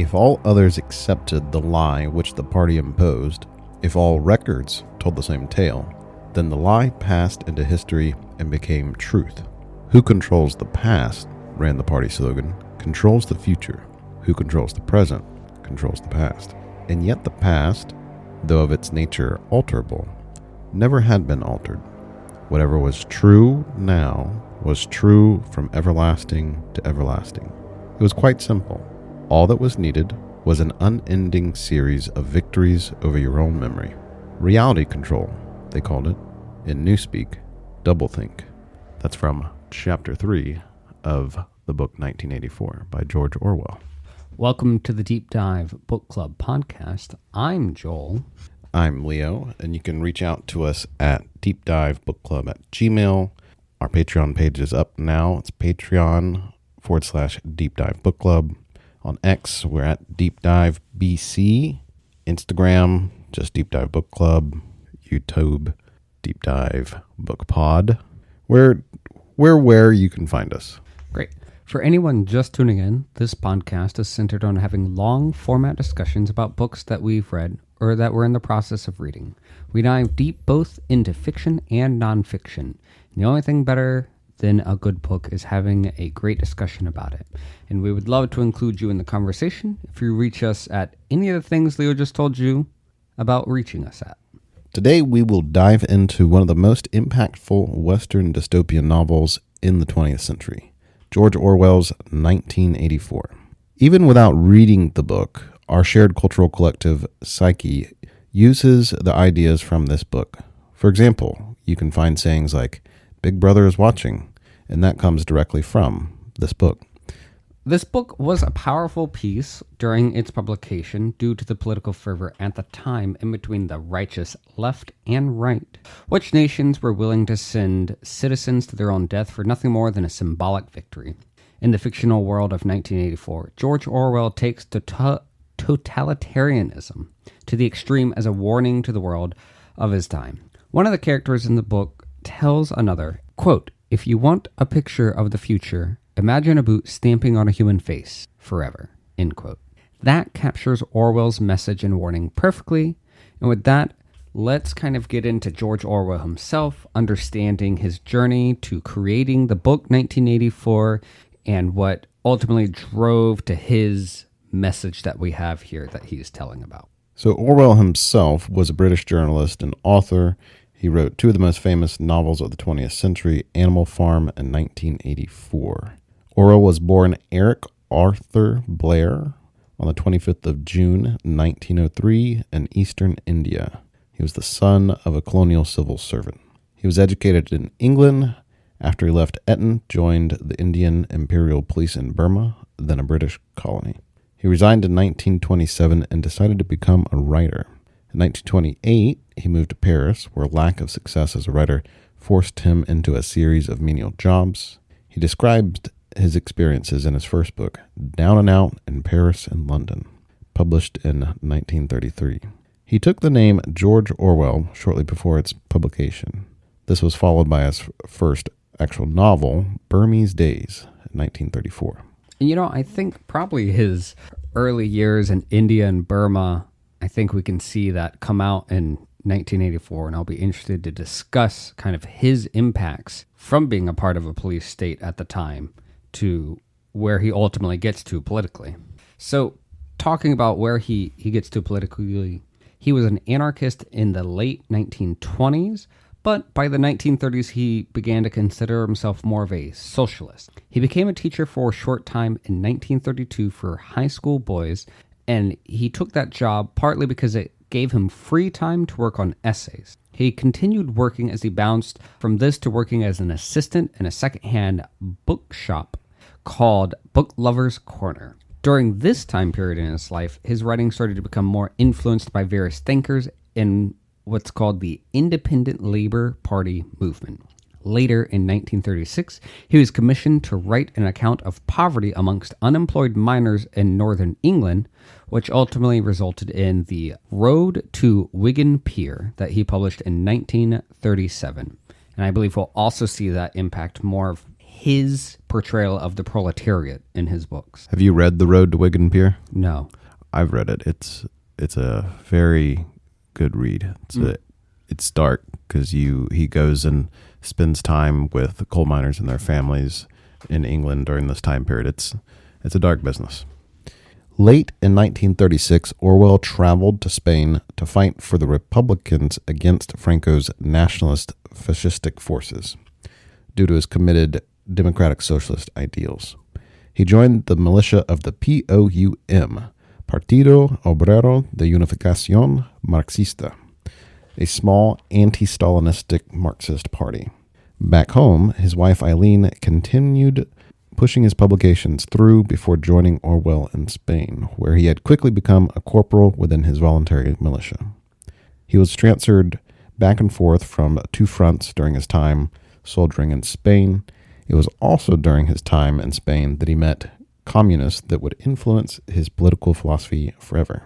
If all others accepted the lie which the party imposed, if all records told the same tale, then the lie passed into history and became truth. Who controls the past, ran the party slogan, controls the future. Who controls the present, controls the past. And yet the past, though of its nature alterable, never had been altered. Whatever was true now was true from everlasting to everlasting. It was quite simple. All that was needed was an unending series of victories over your own memory. Reality control, they called it. In Newspeak, doublethink. That's from Chapter 3 of the book 1984 by George Orwell. Welcome to the Deep Dive Book Club podcast. I'm Joel. I'm Leo, and you can reach out to us at deepdivebookclub@gmail.com. Our Patreon page is up now. It's Patreon.com/deepdivebookclub. On X, we're at deepdivebc. Instagram, just Deep Dive Book Club. YouTube, Deep Dive Book Pod. Where you can find us. Great. For anyone just tuning in, this podcast is centered on having long format discussions about books that we've read or that we're in the process of reading. We dive deep both into fiction and nonfiction. And the only thing better than a good book is having a great discussion about it. And we would love to include you in the conversation if you reach us at any of the things Leo just told you about reaching us at. Today we will dive into one of the most impactful Western dystopian novels in the 20th century, George Orwell's 1984. Even without reading the book, our shared cultural collective psyche uses the ideas from this book. For example, you can find sayings like, "Big Brother is watching," and that comes directly from this book. This book was a powerful piece during its publication due to the political fervor at the time in between the righteous left and right, which nations were willing to send citizens to their own death for nothing more than a symbolic victory. In the fictional world of 1984, George Orwell takes totalitarianism to the extreme as a warning to the world of his time. One of the characters in the book tells another, quote, "If you want a picture of the future, imagine a boot stamping on a human face forever," end quote. That captures Orwell's message and warning perfectly. And with that, let's kind of get into George Orwell himself, understanding his journey to creating the book 1984 and what ultimately drove to his message that we have here that he's telling about. So Orwell himself was a British journalist and author. He wrote two of the most famous novels of the 20th century, Animal Farm and 1984. Orwell was born Eric Arthur Blair on the 25th of June, 1903 in eastern India. He was the son of a colonial civil servant. He was educated in England. After he left Eton, joined the Indian Imperial Police in Burma, then a British colony. He resigned in 1927 and decided to become a writer. In 1928, he moved to Paris, where lack of success as a writer forced him into a series of menial jobs. He described his experiences in his first book, Down and Out in Paris and London, published in 1933. He took the name George Orwell shortly before its publication. This was followed by his first actual novel, Burmese Days, in 1934. You know, I think probably his early years in India and Burma, I think we can see that come out in 1984, and I'll be interested to discuss kind of his impacts from being a part of a police state at the time to where he ultimately gets to politically. So talking about where he gets to politically, he was an anarchist in the late 1920s, but by the 1930s, he began to consider himself more of a socialist. He became a teacher for a short time in 1932 for high school boys, and he took that job partly because it gave him free time to work on essays. He continued working as he bounced from this to working as an assistant in a secondhand bookshop called Book Lovers Corner. During this time period in his life, his writing started to become more influenced by various thinkers in what's called the Independent Labor Party movement. Later, in 1936, he was commissioned to write an account of poverty amongst unemployed miners in northern England, which ultimately resulted in the Road to Wigan Pier that he published in 1937. And I believe we'll also see that impact more of his portrayal of the proletariat in his books. Have you read The Road to Wigan Pier? No. I've read it. It's a very good read. It's dark because he goes and spends time with the coal miners and their families in England during this time period. It's a dark business. Late in 1936, Orwell traveled to Spain to fight for the Republicans against Franco's nationalist fascistic forces due to his committed democratic socialist ideals. He joined the militia of the POUM, Partido Obrero de Unificación Marxista, a small anti-Stalinistic Marxist party. Back home, his wife Eileen continued pushing his publications through before joining Orwell in Spain, where he had quickly become a corporal within his voluntary militia. He was transferred back and forth from two fronts during his time soldiering in Spain. It was also during his time in Spain that he met communists that would influence his political philosophy forever.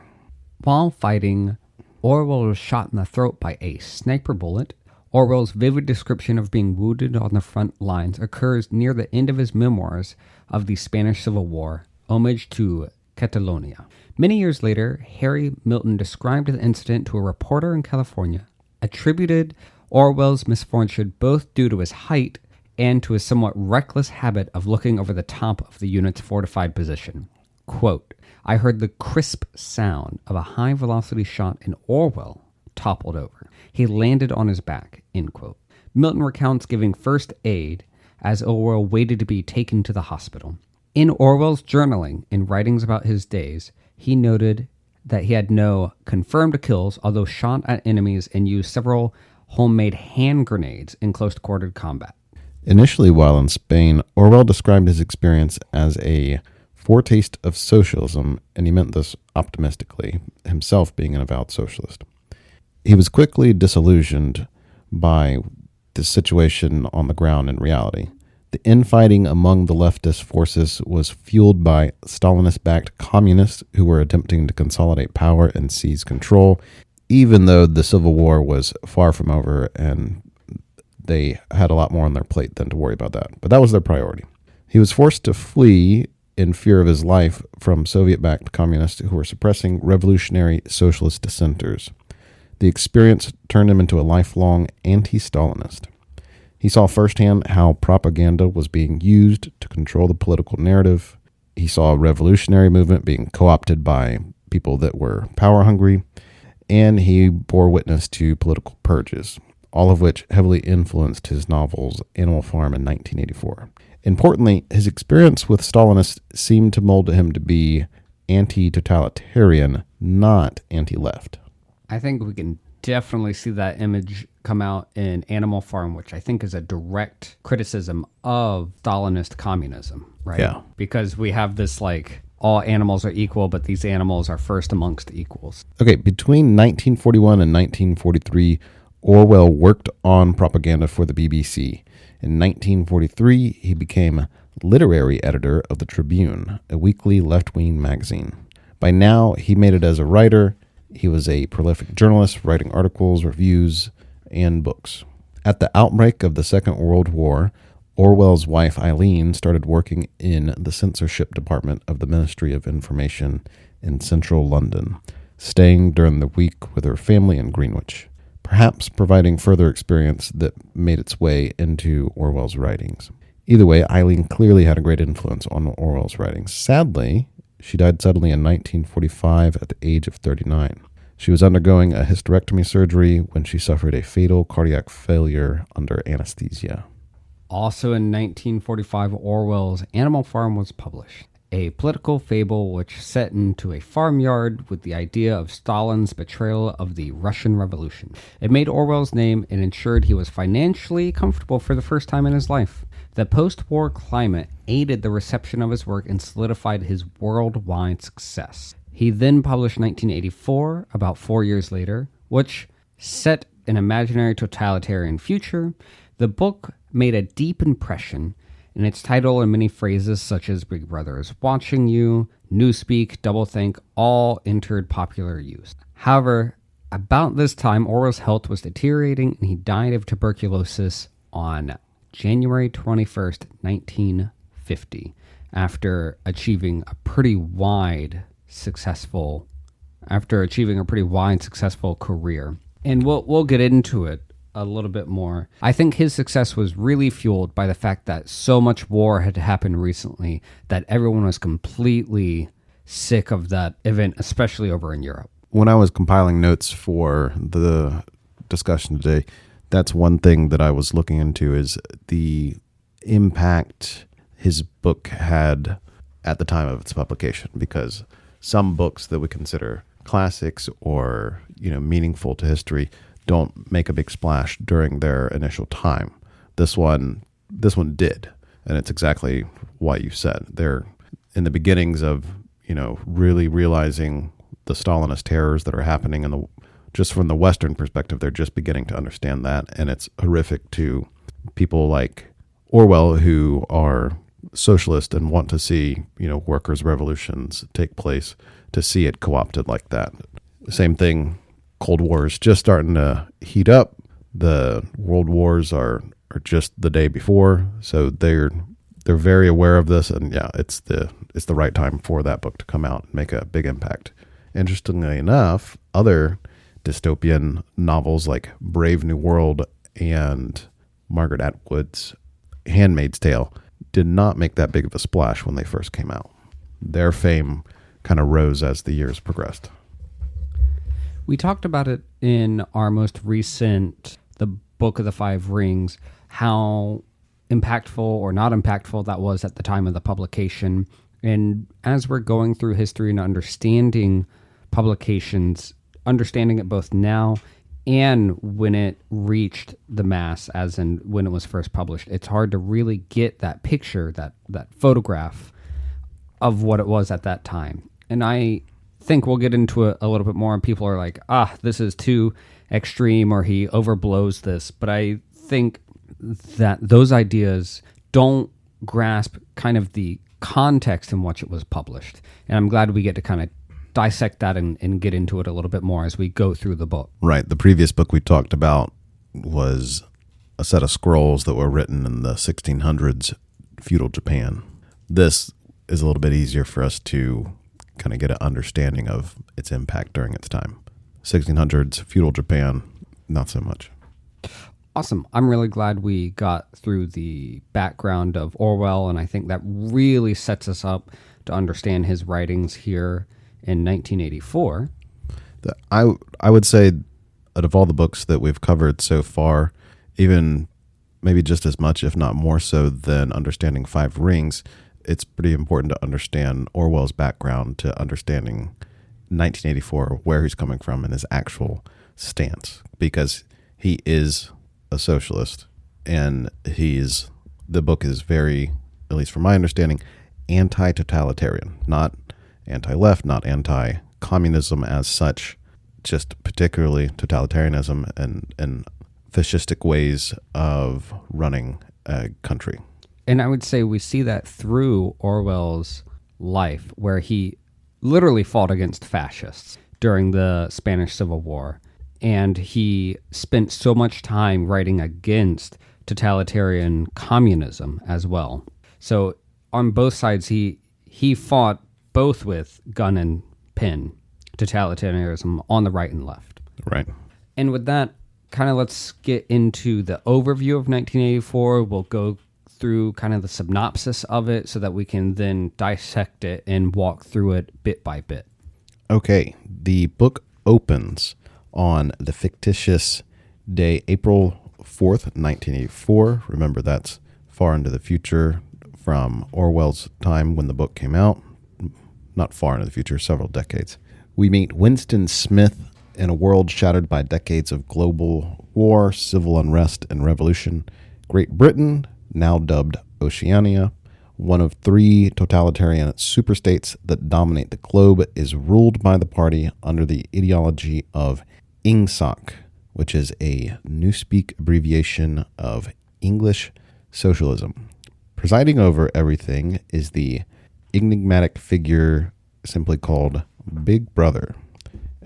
While fighting, Orwell was shot in the throat by a sniper bullet. Orwell's vivid description of being wounded on the front lines occurs near the end of his memoirs of the Spanish Civil War, Homage to Catalonia. Many years later, Harry Milton described the incident to a reporter in California, attributed Orwell's misfortune both due to his height and to his somewhat reckless habit of looking over the top of the unit's fortified position. Quote, "I heard the crisp sound of a high-velocity shot and Orwell toppled over. He landed on his back," end quote. Milton recounts giving first aid as Orwell waited to be taken to the hospital. In Orwell's journaling and writings about his days, he noted that he had no confirmed kills, although shot at enemies and used several homemade hand grenades in close-quartered combat. Initially, while in Spain, Orwell described his experience as a foretaste of socialism, and he meant this optimistically, himself being an avowed socialist. He was quickly disillusioned by the situation on the ground in reality. The infighting among the leftist forces was fueled by Stalinist-backed communists who were attempting to consolidate power and seize control, even though the Civil War was far from over and they had a lot more on their plate than to worry about that. But that was their priority. He was forced to flee in fear of his life from Soviet-backed communists who were suppressing revolutionary socialist dissenters. The experience turned him into a lifelong anti-Stalinist. He saw firsthand how propaganda was being used to control the political narrative. He saw a revolutionary movement being co-opted by people that were power-hungry, and he bore witness to political purges, all of which heavily influenced his novels Animal Farm in 1984. Importantly, his experience with Stalinists seemed to mold him to be anti-totalitarian, not anti-left. I think we can definitely see that image come out in Animal Farm, which I think is a direct criticism of Stalinist communism, right? Yeah. Because we have this like, all animals are equal, but these animals are first amongst equals. Okay, between 1941 and 1943, Orwell worked on propaganda for the BBC. In 1943, he became literary editor of the Tribune, a weekly left-wing magazine. By now, he made it as a writer. He was a prolific journalist, writing articles, reviews, and books. At the outbreak of the Second World War, Orwell's wife Eileen started working in the censorship department of the Ministry of Information in central London, staying during the week with her family in Greenwich, perhaps providing further experience that made its way into Orwell's writings. Either way, Eileen clearly had a great influence on Orwell's writings. Sadly, she died suddenly in 1945 at the age of 39. She was undergoing a hysterectomy surgery when she suffered a fatal cardiac failure under anesthesia. Also in 1945, Orwell's Animal Farm was published, a political fable which set into a farmyard with the idea of Stalin's betrayal of the Russian Revolution. It made Orwell's name and ensured he was financially comfortable for the first time in his life. The post-war climate aided the reception of his work and solidified his worldwide success. He then published 1984, about 4 years later, which set an imaginary totalitarian future. The book made a deep impression, and its title and many phrases such as Big Brother is watching you, Newspeak, Doublethink, all entered popular use. However, about this time, Orwell's health was deteriorating, and he died of tuberculosis on January 21st, 1950, after achieving a pretty wide successful career. And we'll get into it a little bit more. I think his success was really fueled by the fact that so much war had happened recently that everyone was completely sick of that event, especially over in Europe. When I was compiling notes for the discussion today, that's one thing that I was looking into, is the impact his book had at the time of its publication, because some books that we consider classics or, meaningful to history don't make a big splash during their initial time. This one did, and it's exactly what you said. They're in the beginnings of, really realizing the Stalinist terrors that are happening just from the Western perspective. They're just beginning to understand that, and it's horrific to people like Orwell, who are socialist and want to see, workers' revolutions take place, to see it co-opted like that. Same thing, Cold War is just starting to heat up. The world wars are just the day before, so they're very aware of this, and yeah, it's the right time for that book to come out and make a big impact. Interestingly enough, other dystopian novels like Brave New World and Margaret Atwood's Handmaid's Tale did not make that big of a splash when they first came out. Their fame kind of rose as the years progressed. We talked about it in our most recent, The Book of the Five Rings, how impactful or not impactful that was at the time of the publication. And as we're going through history and understanding publications, understanding it both now and when it reached the mass, as in when it was first published, it's hard to really get that picture, that photograph of what it was at that time. And I think we'll get into it a little bit more, and people are like, this is too extreme, or he overblows this. But I think that those ideas don't grasp kind of the context in which it was published. And I'm glad we get to kind of dissect that and get into it a little bit more as we go through the book. Right. The previous book we talked about was a set of scrolls that were written in the 1600s, feudal Japan. This is a little bit easier for us to kind of get an understanding of its impact during its time. 1600s, feudal Japan, not so much. Awesome. I'm really glad we got through the background of Orwell, and I think that really sets us up to understand his writings here in 1984. I would say out of all the books that we've covered so far, even maybe just as much, if not more so than understanding Five Rings, it's pretty important to understand Orwell's background to understanding 1984, where he's coming from and his actual stance, because he is a socialist, and the book is very, at least from my understanding, anti-totalitarian, not anti-left, not anti-communism as such, just particularly totalitarianism and fascistic ways of running a country. And I would say we see that through Orwell's life, where he literally fought against fascists during the Spanish Civil War. And he spent so much time writing against totalitarian communism as well. So on both sides, he fought both with gun and pen totalitarianism on the right and left. Right. And with that, kind of let's get into the overview of 1984. We'll go through kind of the synopsis of it so that we can then dissect it and walk through it bit by bit. Okay. The book opens on the fictitious day, April 4th, 1984. Remember, that's far into the future from Orwell's time when the book came out. Not far into the future, several decades. We meet Winston Smith in a world shattered by decades of global war, civil unrest, and revolution. Great Britain, now dubbed Oceania, one of three totalitarian superstates that dominate the globe, is ruled by the party under the ideology of INGSOC, which is a Newspeak abbreviation of English socialism. Presiding over everything is the enigmatic figure simply called Big Brother,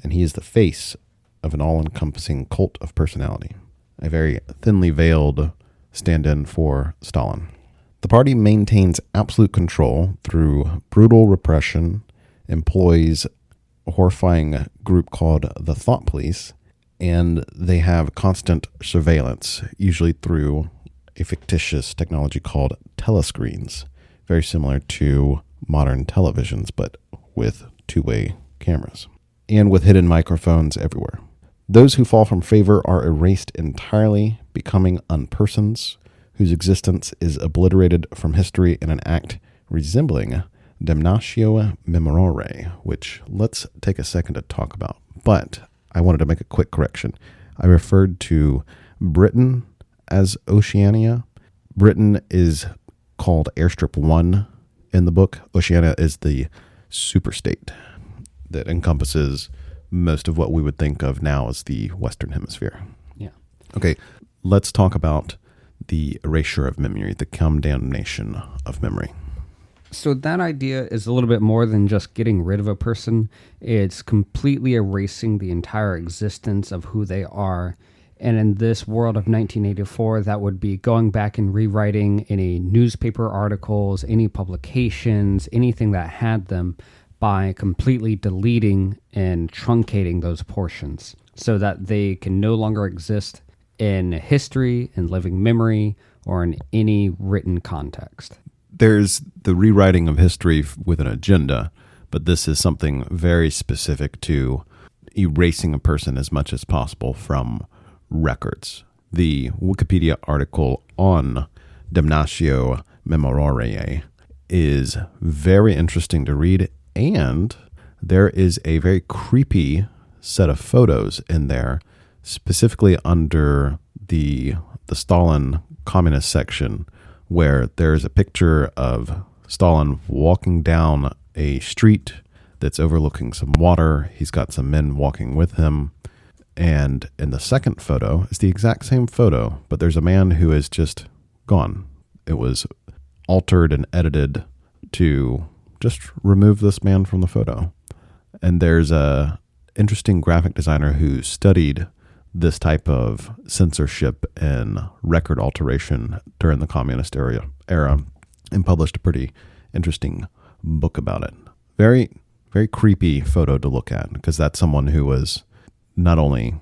and he is the face of an all-encompassing cult of personality. A very thinly veiled stand in for Stalin. The party maintains absolute control through brutal repression, employs a horrifying group called the Thought Police, and they have constant surveillance, usually through a fictitious technology called telescreens, very similar to modern televisions, but with two-way cameras, and with hidden microphones everywhere. Those who fall from favor are erased entirely, becoming unpersons, whose existence is obliterated from history in an act resembling damnatio memoriae, which let's take a second to talk about. But I wanted to make a quick correction. I referred to Britain as Oceania. Britain is called Airstrip 1 in the book. Oceania is the superstate that encompasses most of what we would think of now as the Western Hemisphere. Yeah. Okay, let's talk about the erasure of memory, the condemnation of memory. So that idea is a little bit more than just getting rid of a person. It's completely erasing the entire existence of who they are. And in this world of 1984, that would be going back and rewriting any newspaper articles, any publications, anything that had them, by completely deleting and truncating those portions so that they can no longer exist in history, in living memory, or in any written context. There's the rewriting of history with an agenda, but this is something very specific to erasing a person as much as possible from records. The Wikipedia article on damnatio memoriae is very interesting to read, and there is a very creepy set of photos in there, specifically under the Stalin communist section, where there's a picture of Stalin walking down a street that's overlooking some water. He's got some men walking with him. And in the second photo, it's the exact same photo, but there's a man who is just gone. It was altered and edited to just remove this man from the photo. And there's a interesting graphic designer who studied this type of censorship and record alteration during the communist era and published a pretty interesting book about it. Very, very creepy photo to look at, because that's someone who was not only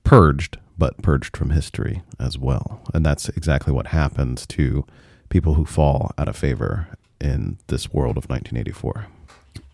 purged, but purged from history as well. And that's exactly what happens to people who fall out of favor in this world of 1984.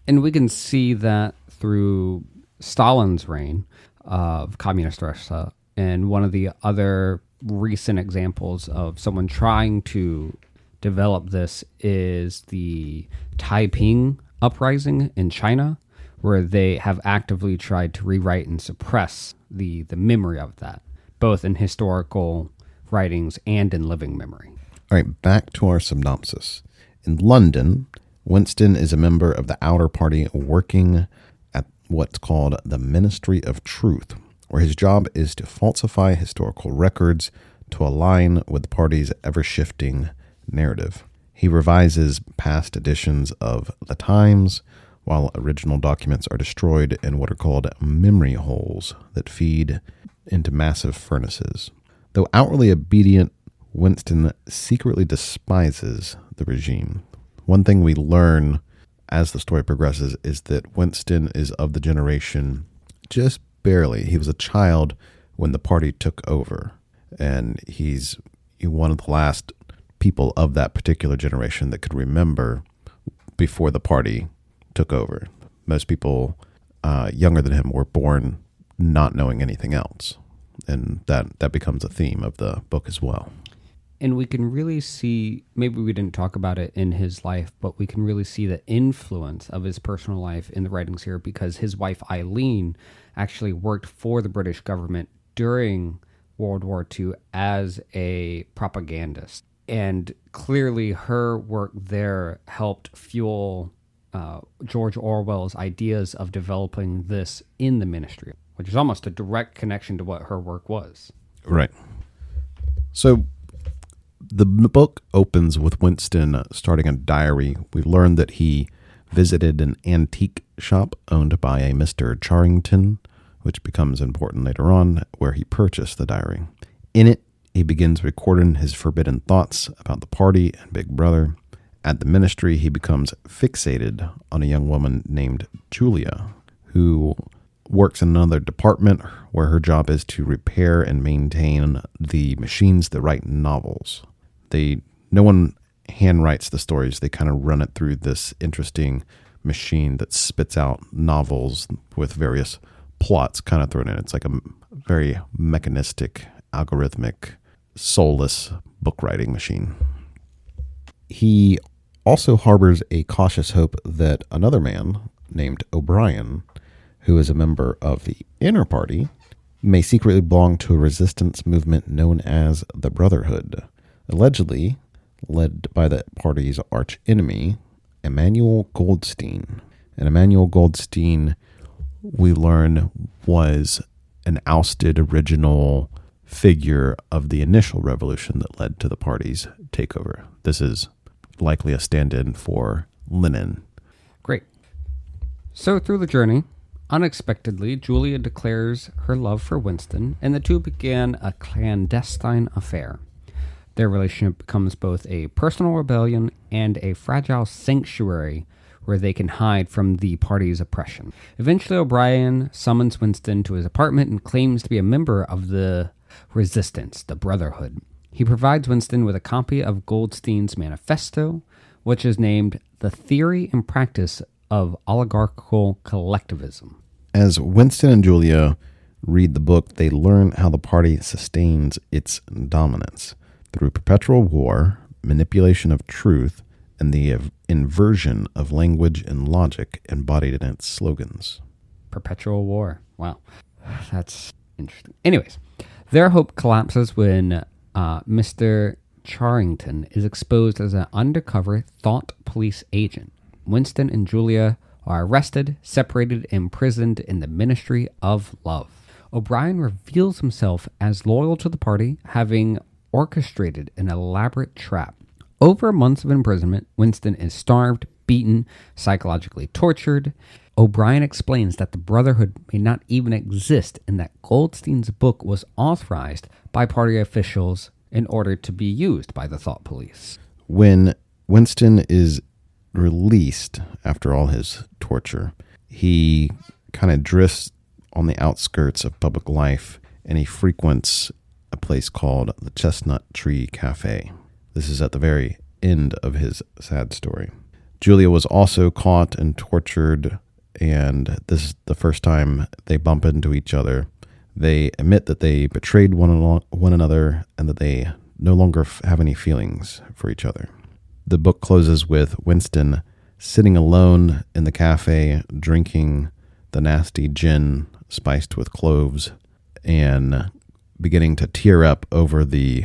And we can see that through Stalin's reign of communist Russia. And one of the other recent examples of someone trying to develop this is the Taiping uprising in China, where they have actively tried to rewrite and suppress the memory of that, both in historical writings and in living memory. All right, back to our synopsis. In London, Winston is a member of the outer party working at what's called the Ministry of Truth, where his job is to falsify historical records to align with the party's ever-shifting narrative. He revises past editions of The Times, while original documents are destroyed in what are called memory holes that feed into massive furnaces. Though outwardly obedient, Winston secretly despises the regime. One thing we learn as the story progresses is that Winston is of the generation just barely. He was a child when the party took over, and he's one of the last people of that particular generation that could remember before the party took over. Most people younger than him were born not knowing anything else, and that becomes a theme of the book as well. And we can really see, maybe we didn't talk about it in his life, but we can really see the influence of his personal life in the writings here, because his wife Eileen actually worked for the British government during World War II as a propagandist. And clearly her work there helped fuel George Orwell's ideas of developing this in the ministry, which is almost a direct connection to what her work was. Right. So the book opens with Winston starting a diary. We learn that he visited an antique shop owned by a Mr. Charrington, which becomes important later on, where he purchased the diary. In it, He begins recording his forbidden thoughts about the party and Big Brother. At the ministry, he becomes fixated on a young woman named Julia, who works in another department where her job is to repair and maintain the machines that write novels. No one handwrites the stories. They kind of run it through this interesting machine that spits out novels with various plots kind of thrown in. It's like a very mechanistic, algorithmic, soulless book writing machine. He also harbors a cautious hope that another man named O'Brien, who is a member of the inner party, may secretly belong to a resistance movement known as the Brotherhood, allegedly led by the party's archenemy, Emmanuel Goldstein. And Emmanuel Goldstein, we learn, was an ousted original figure of the initial revolution that led to the party's takeover. This is likely a stand-in for Lenin. Great. So through the journey, unexpectedly, Julia declares her love for Winston, and the two began a clandestine affair. Their relationship becomes both a personal rebellion and a fragile sanctuary where they can hide from the party's oppression. Eventually, O'Brien summons Winston to his apartment and claims to be a member of the resistance, the Brotherhood. He provides Winston with a copy of Goldstein's manifesto, which is named The Theory and Practice of Oligarchical Collectivism. As Winston and Julia read the book, they learn how the party sustains its dominance through perpetual war, manipulation of truth, and the inversion of language and logic embodied in its slogans. Perpetual war. Wow. That's interesting. Anyways, their hope collapses when Mr. Charrington is exposed as an undercover thought police agent. Winston and Julia are arrested, separated, and imprisoned in the Ministry of Love. O'Brien reveals himself as loyal to the party, having orchestrated an elaborate trap. Over months of imprisonment, Winston is starved, beaten, psychologically tortured. O'Brien explains that the Brotherhood may not even exist and that Goldstein's book was authorized by party officials in order to be used by the thought police. When Winston is released after all his torture, he kind of drifts on the outskirts of public life, and he frequents a place called the Chestnut Tree Cafe. This is at the very end of his sad story. Julia was also caught and tortured, and this is the first time they bump into each other. They admit that they betrayed one another and that they no longer have any feelings for each other. The book closes with Winston sitting alone in the cafe, drinking the nasty gin spiced with cloves, and beginning to tear up over the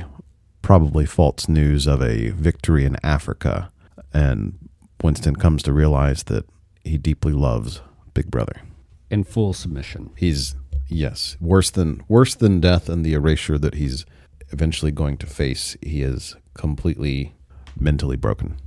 probably false news of a victory in Africa. And Winston comes to realize that he deeply loves Big Brother. In full submission. He's, yes, worse than death and the erasure that he's eventually going to face. He is completely mentally broken.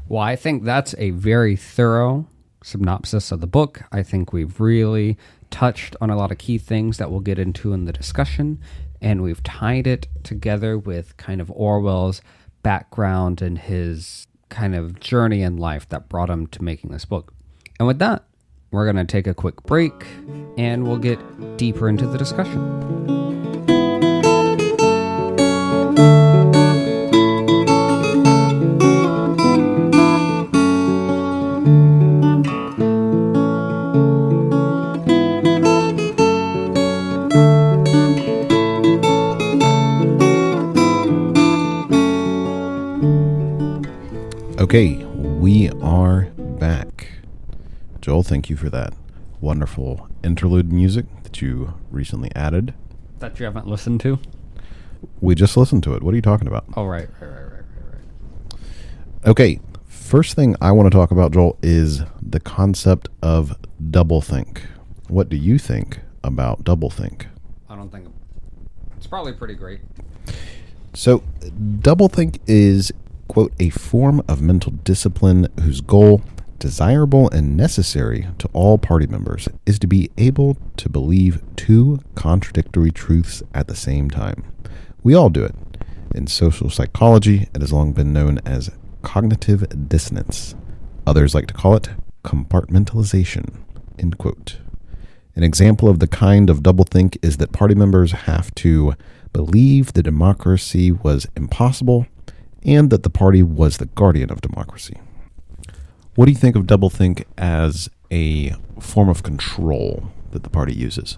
Well, I think that's a very thorough synopsis of the book. I think we've really touched on a lot of key things that we'll get into in the discussion, and we've tied it together with kind of Orwell's background and his kind of journey in life that brought him to making this book. And with that, we're going to take a quick break, and we'll get deeper into the discussion. Okay, we are back. Joel, thank you for that wonderful interlude music that you recently added. That you haven't listened to? We just listened to it. What are you talking about? Oh, right. Okay, first thing I want to talk about, Joel, is the concept of doublethink. What do you think about doublethink? I don't think it's probably pretty great. So, doublethink is, quote, a form of mental discipline whose goal, desirable and necessary to all party members, is to be able to believe two contradictory truths at the same time. We all do it. In social psychology, it has long been known as cognitive dissonance. Others like to call it compartmentalization. End quote. An example of the kind of doublethink is that party members have to believe that democracy was impossible and that the party was the guardian of democracy. What do you think of doublethink as a form of control that the party uses?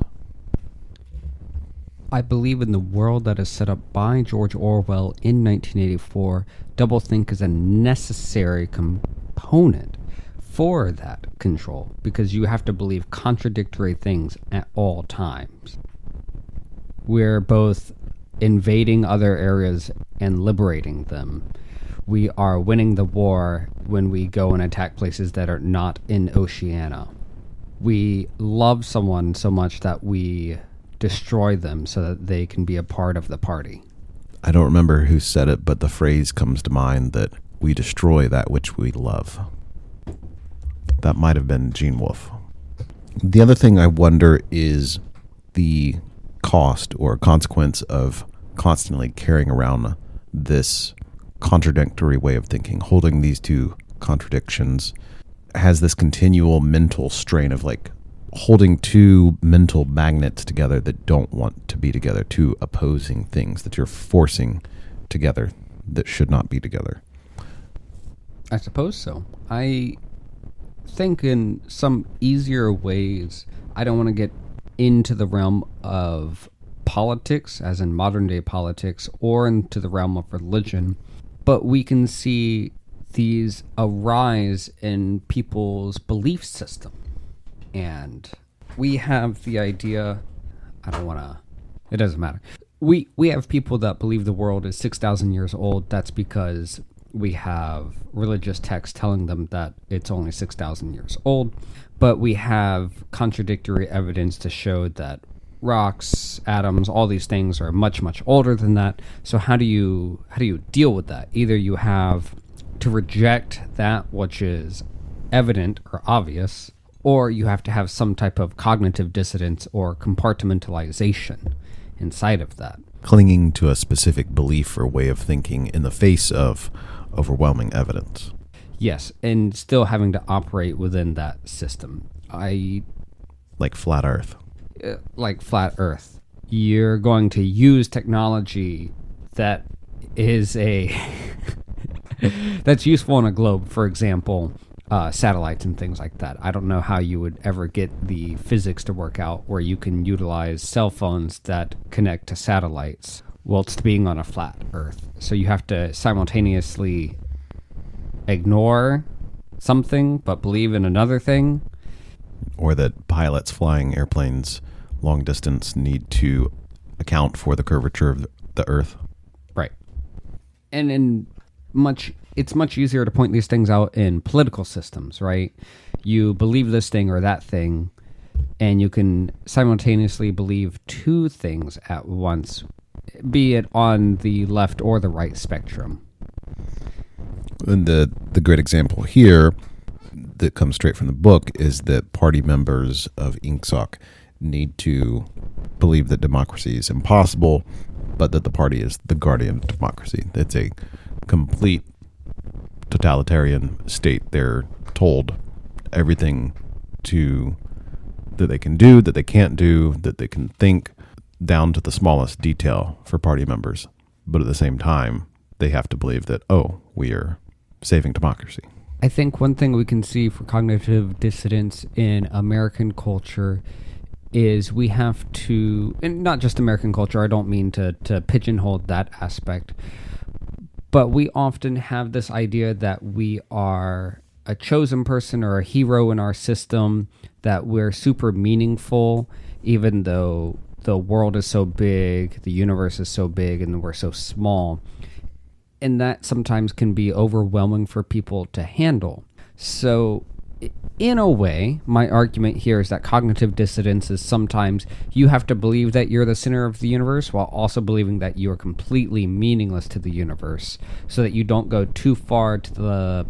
I believe in the world that is set up by George Orwell in 1984, doublethink is a necessary component for that control, because you have to believe contradictory things at all times. We're both invading other areas and liberating them. We are winning the war when we go and attack places that are not in Oceania. We love someone so much that we destroy them so that they can be a part of the party. I don't remember who said it, but the phrase comes to mind that we destroy that which we love. That might have been Gene Wolfe. The other thing I wonder is the cost or consequence of constantly carrying around this contradictory way of thinking, holding these two contradictions, has this continual mental strain of like holding two mental magnets together that don't want to be together, two opposing things that you're forcing together that should not be together. I suppose so. I think in some easier ways, I don't want to get into the realm of politics, as in modern day politics, or into the realm of religion, but we can see these arise in people's belief system. And we have the idea, it doesn't matter. We have people that believe the world is 6,000 years old. That's because we have religious texts telling them that it's only 6,000 years old. But we have contradictory evidence to show that rocks, atoms, all these things are much, much older than that. So how do you deal with that? Either you have to reject that which is evident or obvious, or you have to have some type of cognitive dissonance or compartmentalization inside of that. Clinging to a specific belief or way of thinking in the face of overwhelming evidence. Yes, and still having to operate within that system. Like flat Earth. Like flat Earth. You're going to use technology that is that's useful on a globe, for example, satellites and things like that. I don't know how you would ever get the physics to work out where you can utilize cell phones that connect to satellites whilst being on a flat Earth. So you have to simultaneously ignore something but believe in another thing. Or that pilots flying airplanes long distance need to account for the curvature of the Earth. Right. And it's much easier to point these things out in political systems, right? You believe this thing or that thing, and you can simultaneously believe two things at once, be it on the left or the right spectrum. And the great example here that comes straight from the book is that party members of INCSOC need to believe that democracy is impossible, but that the party is the guardian of democracy. It's a complete totalitarian state. They're told everything that they can do, that they can't do, that they can think, down to the smallest detail for party members. But at the same time, they have to believe that, we are saving democracy. I think one thing we can see for cognitive dissonance in American culture is we have to, and not just American culture, I don't mean to pigeonhole that aspect, but we often have this idea that we are a chosen person or a hero in our system, that we're super meaningful, even though the world is so big, the universe is so big, and we're so small. And that sometimes can be overwhelming for people to handle. So in a way, my argument here is that cognitive dissonance is sometimes you have to believe that you're the center of the universe while also believing that you are completely meaningless to the universe, so that you don't go too far to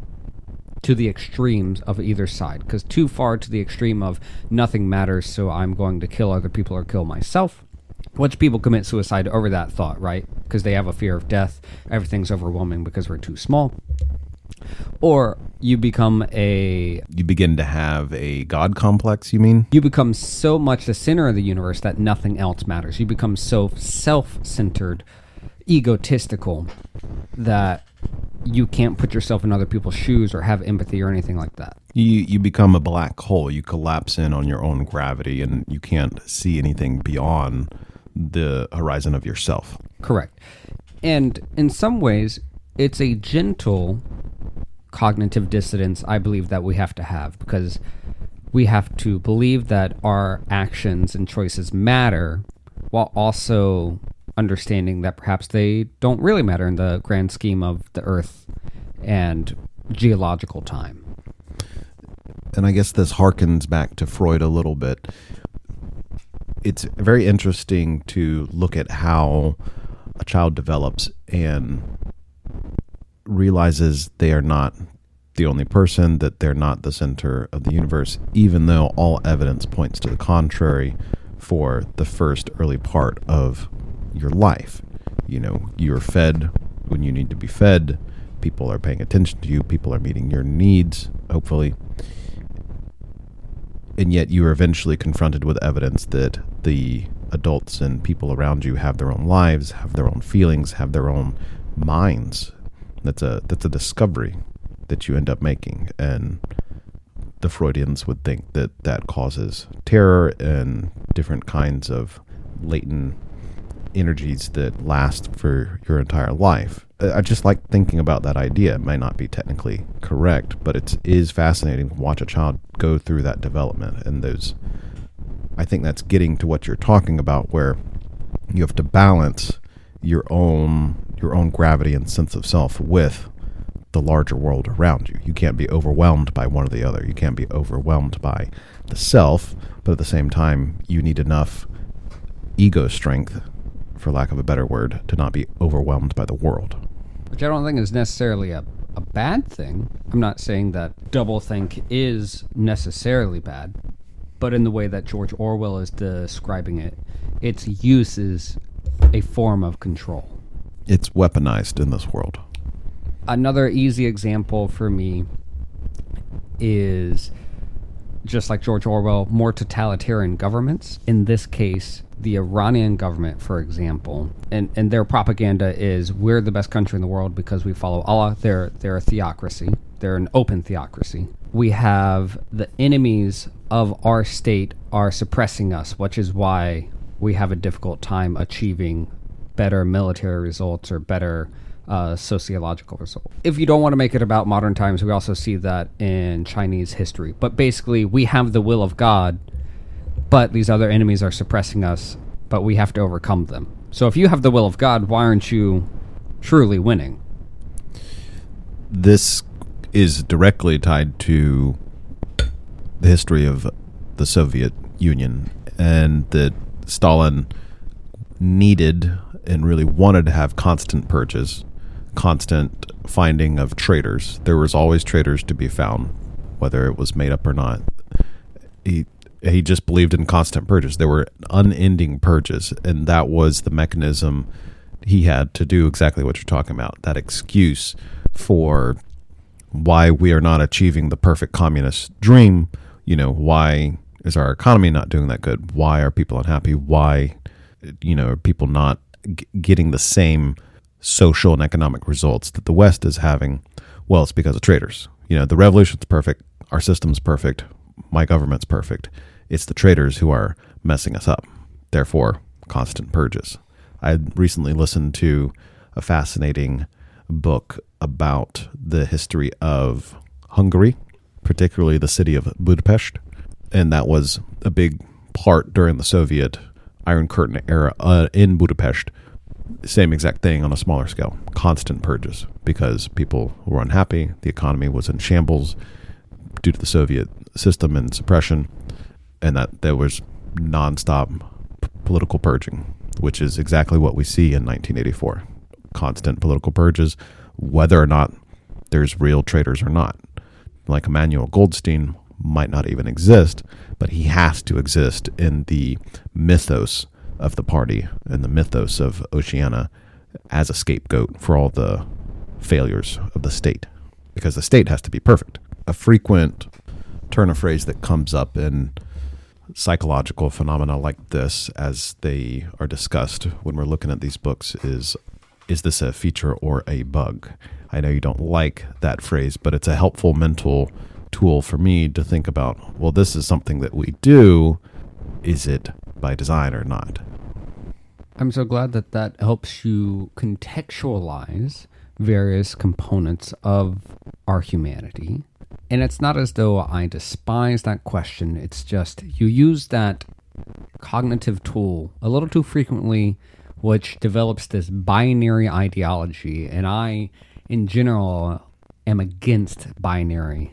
the extremes of either side. Because too far to the extreme of nothing matters, so I'm going to kill other people or kill myself, Which people commit suicide over that thought, right? Because they have a fear of death. Everything's overwhelming because we're too small. Or you become You begin to have a God complex, you mean? You become so much the center of the universe that nothing else matters. You become so self-centered, egotistical, that you can't put yourself in other people's shoes or have empathy or anything like that. You become a black hole. You collapse in on your own gravity, and you can't see anything beyond the horizon of yourself. Correct. And in some ways, it's a gentle cognitive dissonance, I believe, that we have to have, because we have to believe that our actions and choices matter while also understanding that perhaps they don't really matter in the grand scheme of the Earth and geological time. And I guess this harkens back to Freud a little bit. It's very interesting to look at how a child develops and realizes they are not the only person, that they're not the center of the universe, even though all evidence points to the contrary for the first early part of your life. You know, you're fed when you need to be fed. People are paying attention to you. People are meeting your needs, hopefully. And yet you are eventually confronted with evidence that the adults and people around you have their own lives, have their own feelings, have their own minds. That's a discovery that you end up making. And the Freudians would think that that causes terror and different kinds of latent energies that last for your entire life. I just like thinking about that idea. It might not be technically correct, but it is fascinating to watch a child go through that development. And I think that's getting to what you're talking about, where you have to balance your own gravity and sense of self with the larger world around you. You can't be overwhelmed by one or the other. You can't be overwhelmed by the self, but at the same time, you need enough ego strength, for lack of a better word, to not be overwhelmed by the world. Which I don't think is necessarily a bad thing. I'm not saying that doublethink is necessarily bad, but in the way that George Orwell is describing it, its use is a form of control. It's weaponized in this world. Another easy example for me is, just like George Orwell, more totalitarian governments. In this case, the Iranian government, for example, and their propaganda is, we're the best country in the world because we follow Allah. They're a theocracy. They're an open theocracy. We have the enemies of our state are suppressing us, which is why we have a difficult time achieving better military results or better sociological results. If you don't want to make it about modern times, we also see that in Chinese history. But basically, we have the will of God, but these other enemies are suppressing us, but we have to overcome them. So if you have the will of God, why aren't you truly winning? This is directly tied to the history of the Soviet Union, and that Stalin needed and really wanted to have constant purges, constant finding of traitors. There was always traitors to be found, whether it was made up or not. He just believed in constant purges. There were unending purges, and that was the mechanism he had to do exactly what you're talking about. That excuse for why we are not achieving the perfect communist dream. You know, why is our economy not doing that good? Why are people unhappy? Why, are people not getting the same social and economic results that the West is having? Well, it's because of traitors. The revolution's perfect. Our system's perfect. My government's perfect. It's the traitors who are messing us up. Therefore, constant purges. I recently listened to a fascinating book about the history of Hungary, particularly the city of Budapest. And that was a big part during the Soviet Iron Curtain era in Budapest. Same exact thing on a smaller scale. Constant purges because people were unhappy. The economy was in shambles due to the Soviet system and suppression. And that there was nonstop political purging, which is exactly what we see in 1984. Constant political purges, whether or not there's real traitors or not. Like Emmanuel Goldstein might not even exist, but he has to exist in the mythos of the party and the mythos of Oceania as a scapegoat for all the failures of the state, because the state has to be perfect. A frequent turn of phrase that comes up in psychological phenomena like this as they are discussed when we're looking at these books is this a feature or a bug? I know you don't like that phrase, but it's a helpful mental tool for me to think about, well, this is something that we do. Is it by design or not? I'm so glad that helps you contextualize various components of our humanity. And it's not as though I despise that question. It's just you use that cognitive tool a little too frequently, which develops this binary ideology. And I, in general, am against binary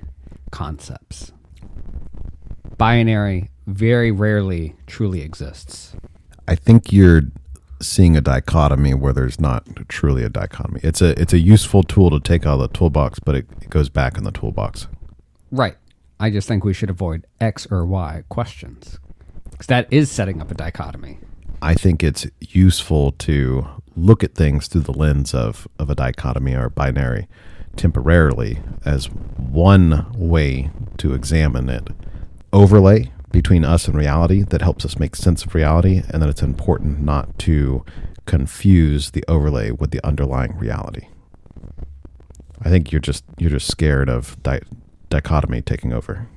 concepts. Binary very rarely truly exists. I think you're seeing a dichotomy where there's not truly a dichotomy. It's a useful tool to take out of the toolbox, but it goes back in the toolbox. Right. I just think we should avoid X or Y questions, because that is setting up a dichotomy. I think it's useful to look at things through the lens of a dichotomy or binary temporarily as one way to examine it. Overlay between us and reality that helps us make sense of reality, and that it's important not to confuse the overlay with the underlying reality. I think you're just scared of dichotomy taking over.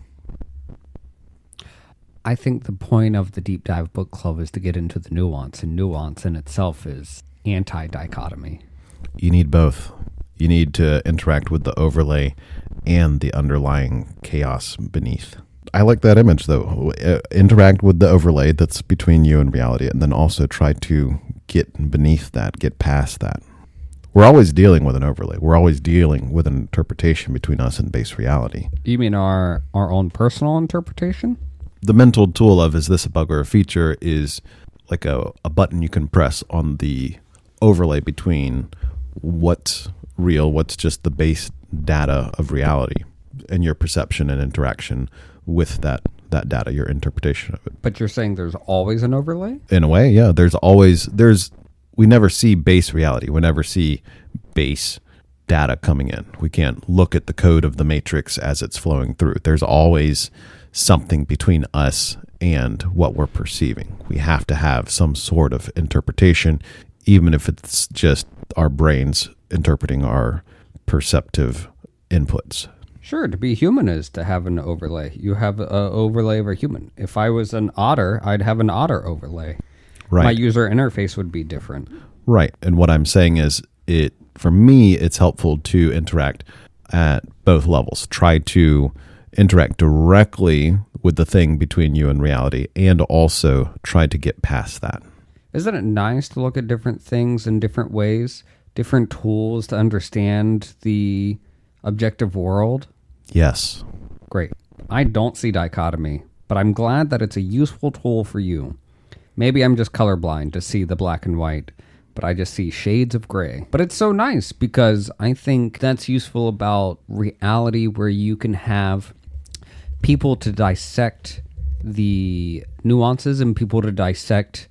I think the point of the Deep Dive Book Club is to get into the nuance, and nuance in itself is anti-dichotomy. You need both. You need to interact with the overlay and the underlying chaos beneath. I like that image, though. Interact with the overlay that's between you and reality, and then also try to get beneath that, get past that. We're always dealing with an overlay. We're always dealing with an interpretation between us and base reality. You mean our own personal interpretation? The mental tool of, is this a bug or a feature, is like a button you can press on the overlay between what's real, what's just the base data of reality, and your perception and interaction with that data, your interpretation of it. But you're saying there's always an overlay? In a way, yeah. We never see base reality. We never see base data coming in. We can't look at the code of the matrix as it's flowing through. There's always something between us and what we're perceiving. We have to have some sort of interpretation, even if it's just our brains interpreting our perceptive inputs. Sure, to be human is to have an overlay. You have an overlay of a human. If I was an otter, I'd have an otter overlay. Right. My user interface would be different. Right. And what I'm saying is, for me, it's helpful to interact at both levels. Try to interact directly with the thing between you and reality, and also try to get past that. Isn't it nice to look at different things in different ways, different tools to understand the objective world? Yes. Great. I don't see dichotomy, but I'm glad that it's a useful tool for you. Maybe I'm just colorblind to see the black and white, but I just see shades of gray. But it's so nice because I think that's useful about reality, where you can have people to dissect the nuances and people to dissect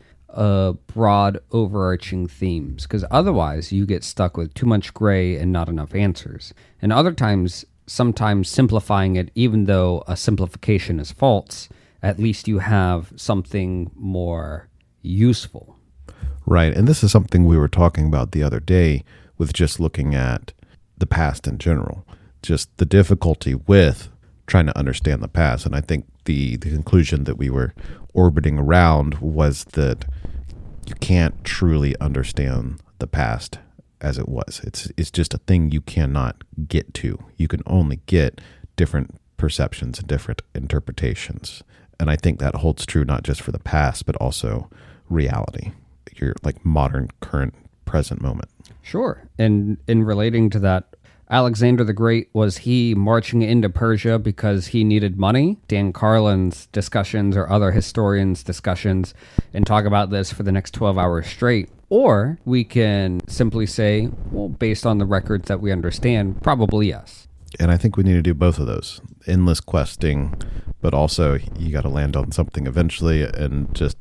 broad overarching themes, because otherwise you get stuck with too much gray and not enough answers. And other times, sometimes simplifying it, even though a simplification is false, at least you have something more useful. Right. And this is something we were talking about the other day with just looking at the past in general, just the difficulty with trying to understand the past. And I think the conclusion that we were orbiting around was that you can't truly understand the past as it was. It's just a thing you cannot get to. You can only get different perceptions and different interpretations. And I think that holds true not just for the past, but also reality, your like modern, current, present moment. Sure. And in relating to that, Alexander the Great, was he marching into Persia because he needed money? Dan Carlin's discussions or other historians' discussions and talk about this for the next 12 hours straight. Or we can simply say, well, based on the records that we understand, probably yes. And I think we need to do both of those. Endless questing, but also you got to land on something eventually. And just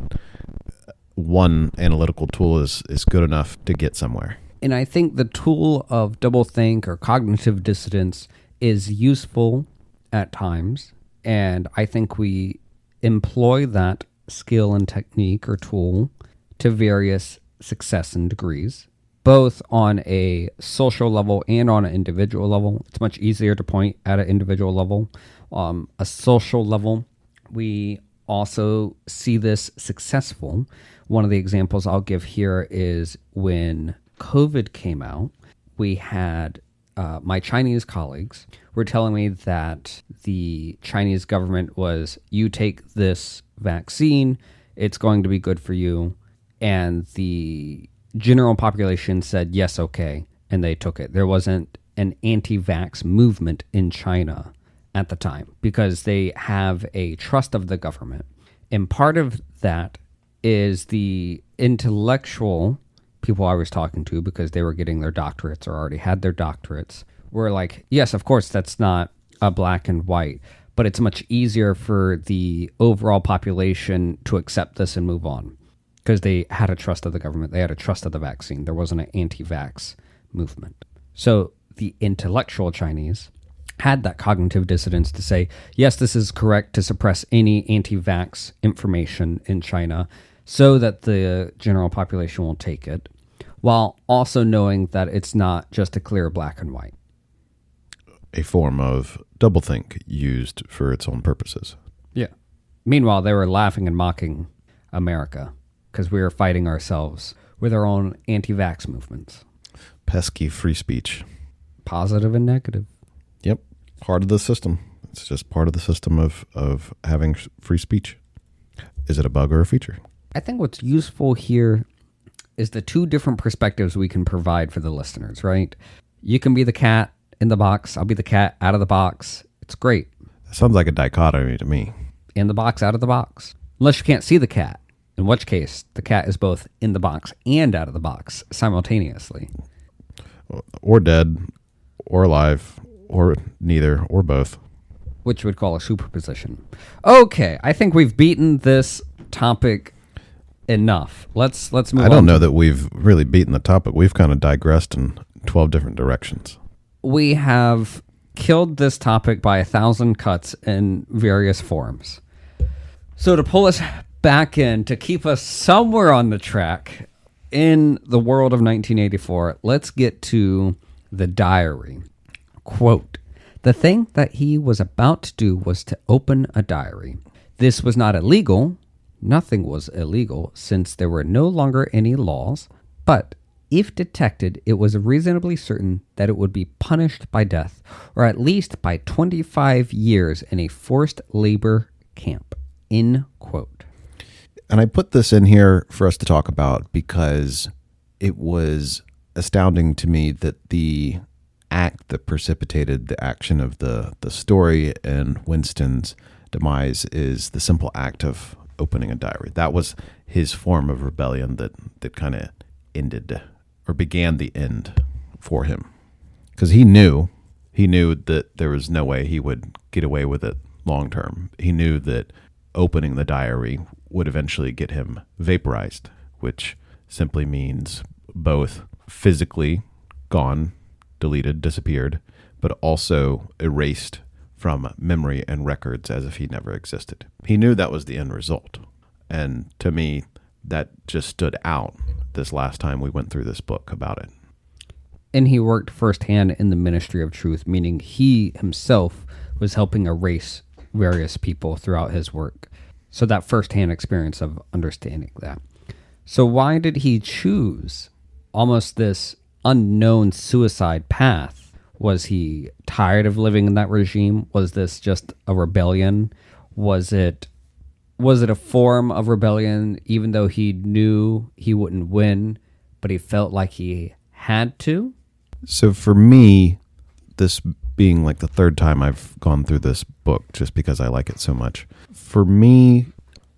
one analytical tool is good enough to get somewhere. And I think the tool of doublethink or cognitive dissonance is useful at times. And I think we employ that skill and technique or tool to various success and degrees, both on a social level and on an individual level. It's much easier to point at an individual level. A social level, we also see this successful. One of the examples I'll give here is when COVID came out, we had my Chinese colleagues were telling me that the Chinese government was, you take this vaccine, it's going to be good for you. And the general population said, yes, okay, and they took it. There wasn't an anti-vax movement in China at the time because they have a trust of the government. And part of that is the intellectual people I was talking to, because they were getting their doctorates or already had their doctorates, were like, yes, of course, that's not a black and white, but it's much easier for the overall population to accept this and move on because they had a trust of the government. They had a trust of the vaccine. There wasn't an anti-vax movement. So the intellectual Chinese had that cognitive dissonance to say, yes, this is correct to suppress any anti-vax information in China so that the general population will take it, while also knowing that it's not just a clear black and white. A form of doublethink used for its own purposes. Yeah. Meanwhile, they were laughing and mocking America because we were fighting ourselves with our own anti-vax movements. Pesky free speech. Positive and negative. Yep. Part of the system. It's just part of the system of having free speech. Is it a bug or a feature? I think what's useful here is the two different perspectives we can provide for the listeners, right? You can be the cat in the box. I'll be the cat out of the box. It's great. That sounds like a dichotomy to me. In the box, out of the box. Unless you can't see the cat, in which case the cat is both in the box and out of the box simultaneously. Or dead, or alive, or neither, or both. Which would call a superposition. Okay, I think we've beaten this topic enough. Let's move on. I don't know that we've really beaten the topic. We've kind of digressed in 12 different directions. We have killed this topic by 1,000 cuts in various forms. So to pull us back in, to keep us somewhere on the track in the world of 1984, let's get to the diary. Quote, "The thing that he was about to do was to open a diary. This was not illegal. Nothing was illegal since there were no longer any laws, but if detected, it was reasonably certain that it would be punished by death, or at least by 25 years in a forced labor camp." End quote. And I put this in here for us to talk about because it was astounding to me that the act that precipitated the action of the story and Winston's demise is the simple act of opening a diary. That was his form of rebellion that kind of ended or began the end for him. Because he knew that there was no way he would get away with it long term. He knew that opening the diary would eventually get him vaporized, which simply means both physically gone, deleted, disappeared, but also erased from memory and records as if he never existed. He knew that was the end result. And to me, that just stood out this last time we went through this book about it. And he worked firsthand in the ministry of truth, meaning he himself was helping erase various people throughout his work. So that firsthand experience of understanding that. So why did he choose almost this unknown suicide path? Was he tired of living in that regime? Was this just a rebellion? Was it a form of rebellion, even though he knew he wouldn't win, but he felt like he had to? So for me, this being like the third time I've gone through this book just because I like it so much, for me,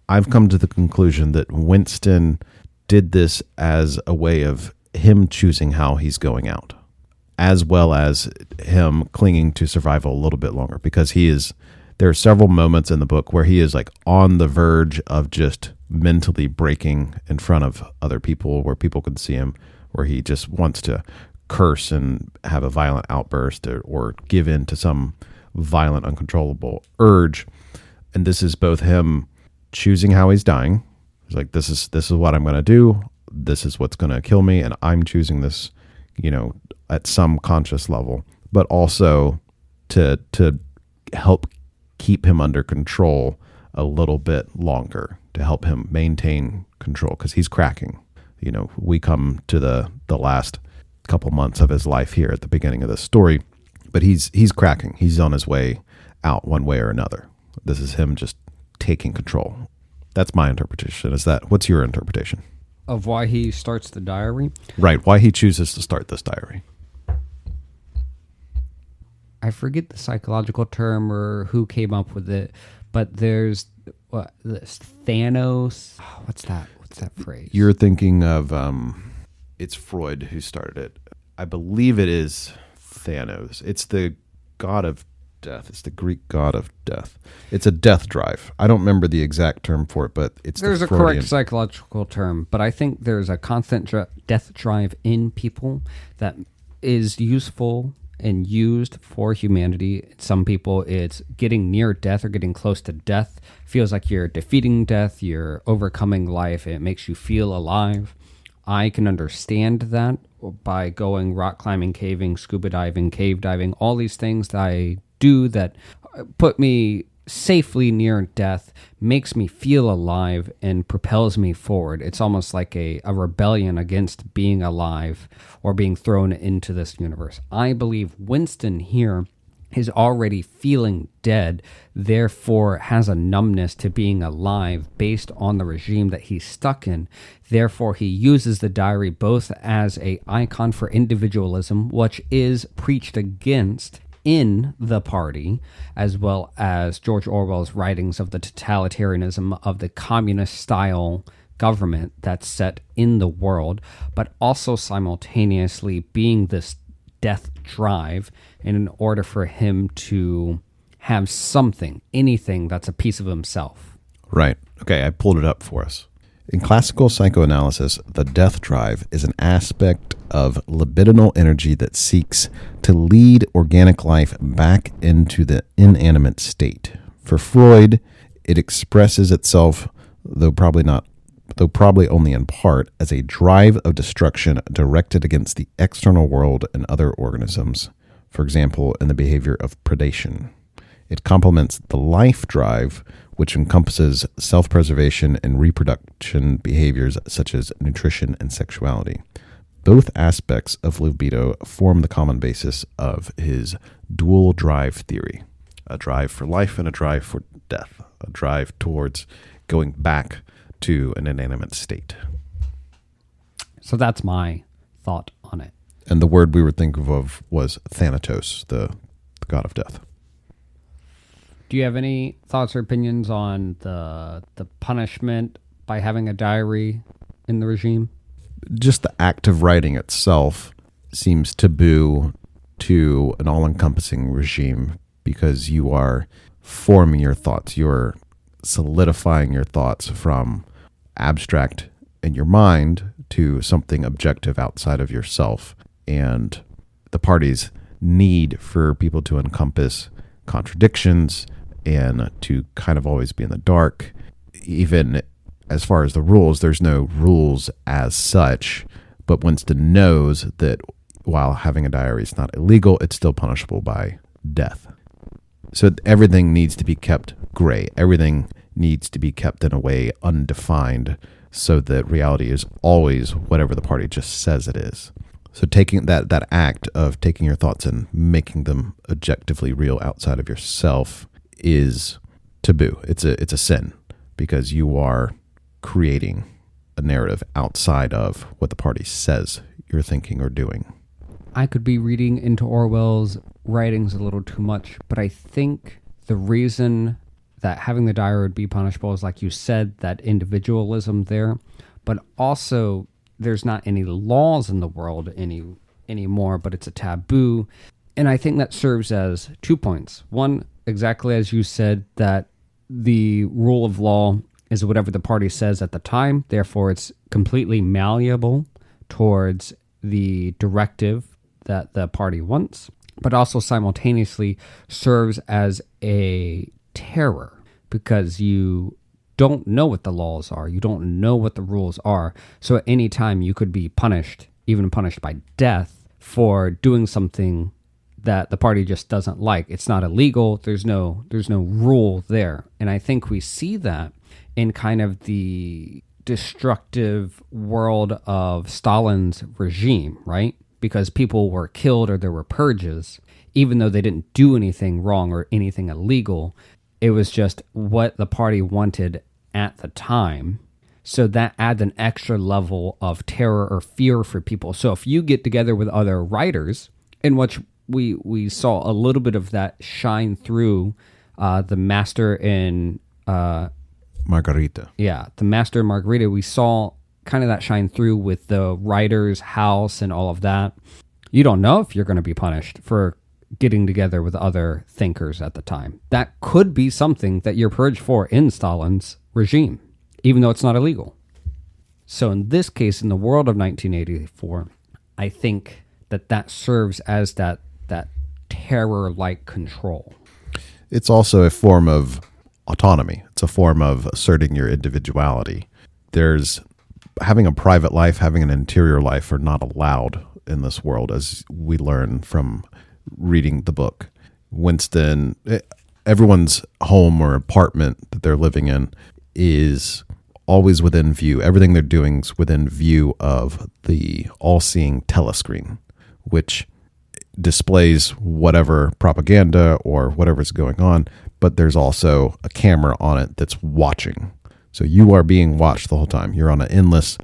I've come to the conclusion that Winston did this as a way of him choosing how he's going out, as well as him clinging to survival a little bit longer, because he is there are several moments in the book where he is like on the verge of just mentally breaking in front of other people, where people can see him, where he just wants to curse and have a violent outburst or give in to some violent, uncontrollable urge. And this is both him choosing how he's dying. He's like, this is what I'm going to do. This is what's going to kill me. And I'm choosing this, at some conscious level, but also to help keep him under control a little bit longer, to help him maintain control, because he's cracking. We come to the last couple months of his life here at the beginning of this story, but he's cracking. He's on his way out one way or another. This is him just taking control. That's my interpretation. What's your interpretation? Of why he starts the diary? Right, why he chooses to start this diary. I forget the psychological term or who came up with it, but there's this Thanos. What's that phrase? You're thinking of it's Freud who started it. I believe it is Thanos. It's the god of death. It's the Greek god of death. It's a death drive. I don't remember the exact term for it, but there's a correct psychological term, but I think there's a constant death drive in people that is useful and used for humanity. Some people, it's getting near death or getting close to death. Feels like you're defeating death, you're overcoming life, it makes you feel alive. I can understand that by going rock climbing, caving, scuba diving, cave diving, all these things that I do that put me safely near death, makes me feel alive and propels me forward. It's almost like a rebellion against being alive or being thrown into this universe. I believe Winston here is already feeling dead, therefore has a numbness to being alive based on the regime that he's stuck in. Therefore, he uses the diary both as an icon for individualism, which is preached against in the party, as well as George Orwell's writings of the totalitarianism of the communist-style government that's set in the world, but also simultaneously being this death drive, and in order for him to have something, anything that's a piece of himself. Right. Okay, I pulled it up for us. In classical psychoanalysis, the death drive is an aspect of libidinal energy that seeks to lead organic life back into the inanimate state. For Freud, it expresses itself, though probably only in part, as a drive of destruction directed against the external world and other organisms, for example, in the behavior of predation. It complements the life drive, which encompasses self-preservation and reproduction behaviors such as nutrition and sexuality. Both aspects of libido form the common basis of his dual drive theory, a drive for life and a drive for death, a drive towards going back to an inanimate state. So that's my thought on it. And the word we were thinking of was Thanatos, the god of death. Do you have any thoughts or opinions on the punishment by having a diary in the regime? Just the act of writing itself seems taboo to an all-encompassing regime, because you are forming your thoughts. You're solidifying your thoughts from abstract in your mind to something objective outside of yourself. And the party's need for people to encompass contradictions and to kind of always be in the dark. Even as far as the rules, there's no rules as such, but Winston knows that while having a diary is not illegal, it's still punishable by death. So everything needs to be kept gray. Everything needs to be kept in a way undefined, so that reality is always whatever the party just says it is. So taking that act of taking your thoughts and making them objectively real outside of yourself is taboo. It's a sin, because you are creating a narrative outside of what the party says you're thinking or doing. I could be reading into Orwell's writings a little too much, but I think the reason that having the diary would be punishable is, like you said, that individualism there, but also there's not any laws in the world anymore, but it's a taboo. And I think that serves as 2 points. One, exactly as you said, that the rule of law is whatever the party says at the time. Therefore, it's completely malleable towards the directive that the party wants, but also simultaneously serves as a terror because you don't know what the laws are. You don't know what the rules are. So at any time you could be punished, even punished by death, for doing something that the party just doesn't like. It's not illegal. There's no rule there. And I think we see that in kind of the destructive world of Stalin's regime, right? Because people were killed or there were purges, even though they didn't do anything wrong or anything illegal. It was just what the party wanted at the time. So that adds an extra level of terror or fear for people. So if you get together with other writers, in which we saw a little bit of that shine through the Master in Margarita. Yeah, the Master and Margarita, we saw kind of that shine through with the writer's house and all of that. You don't know if you're going to be punished for getting together with other thinkers at the time. That could be something that you're purged for in Stalin's regime, even though it's not illegal. So in this case, in the world of 1984, I think that serves as that terror-like control. It's also a form of autonomy. It's a form of asserting your individuality. There's having a private life, having an interior life are not allowed in this world, as we learn from reading the book. Winston, everyone's home or apartment that they're living in is always within view. Everything they're doing is within view of the all-seeing telescreen, which displays whatever propaganda or whatever's going on, but there's also a camera on it that's watching. So you are being watched the whole time. You're on an endless,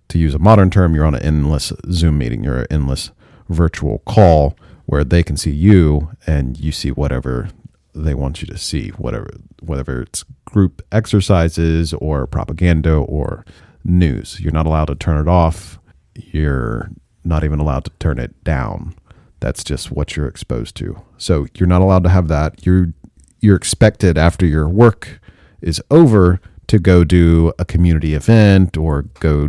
to use a modern term, you're on an endless Zoom meeting. You're an endless virtual call where they can see you and you see whatever they want you to see, whether it's group exercises or propaganda or news. You're not allowed to turn it off. You're not even allowed to turn it down. That's just what you're exposed to. So you're not allowed to have that. You're expected after your work is over to go do a community event or go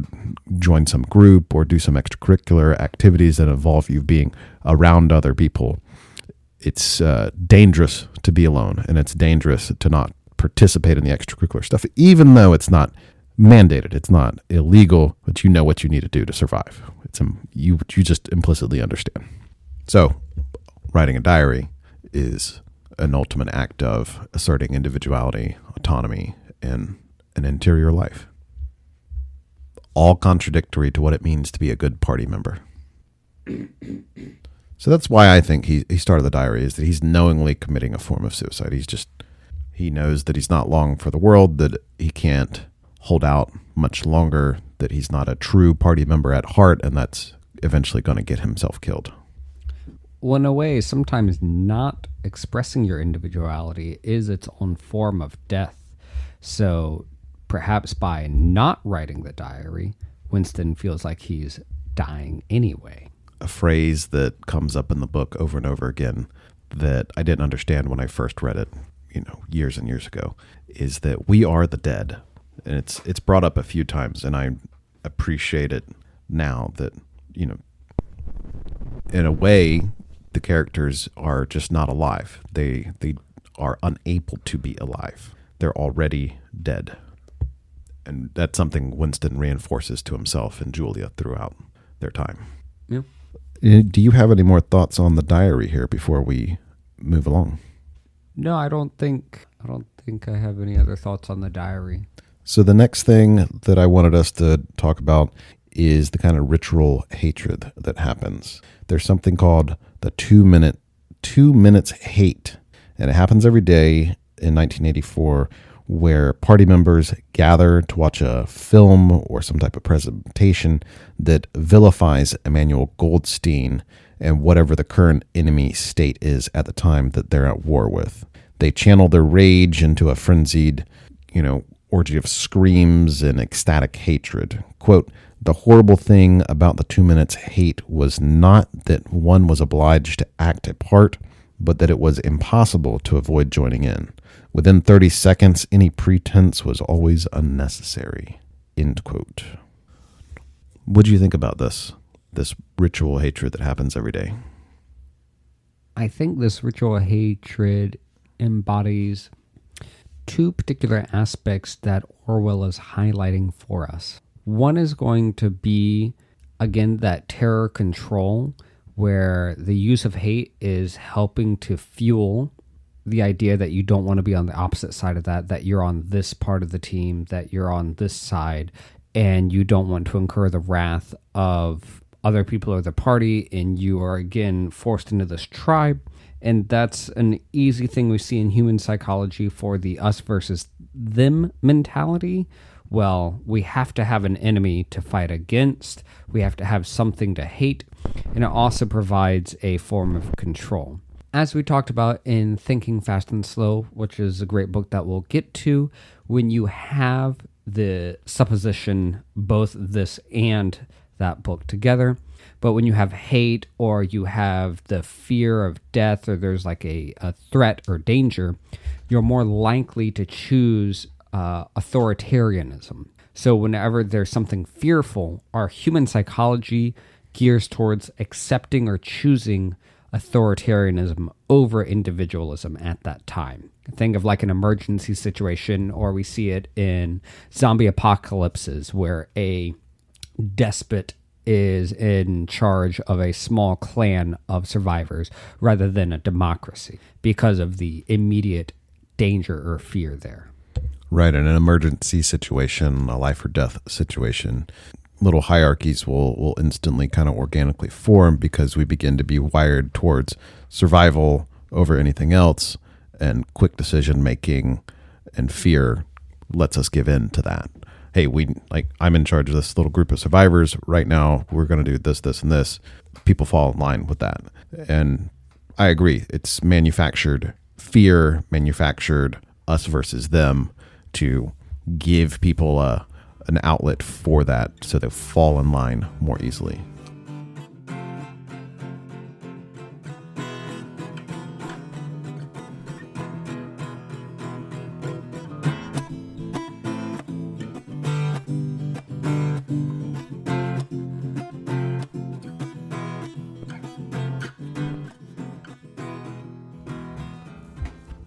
join some group or do some extracurricular activities that involve you being around other people. It's dangerous to be alone, and it's dangerous to not participate in the extracurricular stuff, even though it's not mandated. It's not illegal, but you know what you need to do to survive. You just implicitly understand. So writing a diary is an ultimate act of asserting individuality, autonomy, and an interior life. All contradictory to what it means to be a good party member. So that's why I think he started the diary, is that he's knowingly committing a form of suicide. He knows that he's not long for the world, that he can't hold out much longer, that he's not a true party member at heart, and that's eventually going to get himself killed. Well, in a way, sometimes not expressing your individuality is its own form of death. So perhaps by not writing the diary, Winston feels like he's dying anyway. A phrase that comes up in the book over and over again that I didn't understand when I first read it, years and years ago, is that we are the dead. And it's brought up a few times, and I appreciate it now that, in a way, the characters are just not alive. They are unable to be alive. They're already dead. And that's something Winston reinforces to himself and Julia throughout their time. Yeah. Do you have any more thoughts on the diary here before we move along? No, I don't think I have any other thoughts on the diary. So the next thing that I wanted us to talk about is the kind of ritual hatred that happens. There's something called the 2 minutes hate, and it happens every day in 1984, where party members gather to watch a film or some type of presentation that vilifies Emmanuel Goldstein and whatever the current enemy state is at the time that they're at war with. They channel their rage into a frenzied, orgy of screams and ecstatic hatred. Quote, "The horrible thing about the 2 minutes hate was not that one was obliged to act a part, but that it was impossible to avoid joining in. Within 30 seconds, any pretense was always unnecessary. End quote. What do you think about this ritual hatred that happens every day? I think this ritual hatred embodies two particular aspects that Orwell is highlighting for us. One is going to be, again, that terror control, where the use of hate is helping to fuel the idea that you don't want to be on the opposite side of that you're on this part of the team, that you're on this side, and you don't want to incur the wrath of other people or the party, and you are, again, forced into this tribe. And that's an easy thing we see in human psychology for the us versus them mentality. Well, we have to have an enemy to fight against. We have to have something to hate. And it also provides a form of control. As we talked about in Thinking Fast and Slow, which is a great book that we'll get to, when you have the supposition, both this and that book together, but when you have hate or you have the fear of death or there's like a threat or danger, you're more likely to choose authoritarianism. So whenever there's something fearful, our human psychology gears towards accepting or choosing authoritarianism over individualism at that time. Think of like an emergency situation, or we see it in zombie apocalypses where a despot is in charge of a small clan of survivors rather than a democracy because of the immediate danger or fear there. Right, in an emergency situation, a life or death situation, little hierarchies will instantly kind of organically form because we begin to be wired towards survival over anything else, and quick decision making and fear lets us give in to that. Hey, I'm in charge of this little group of survivors right now. We're going to do this, this, and this. People fall in line with that. And I agree. It's manufactured fear, manufactured us versus them to give people an outlet for that so they fall in line more easily.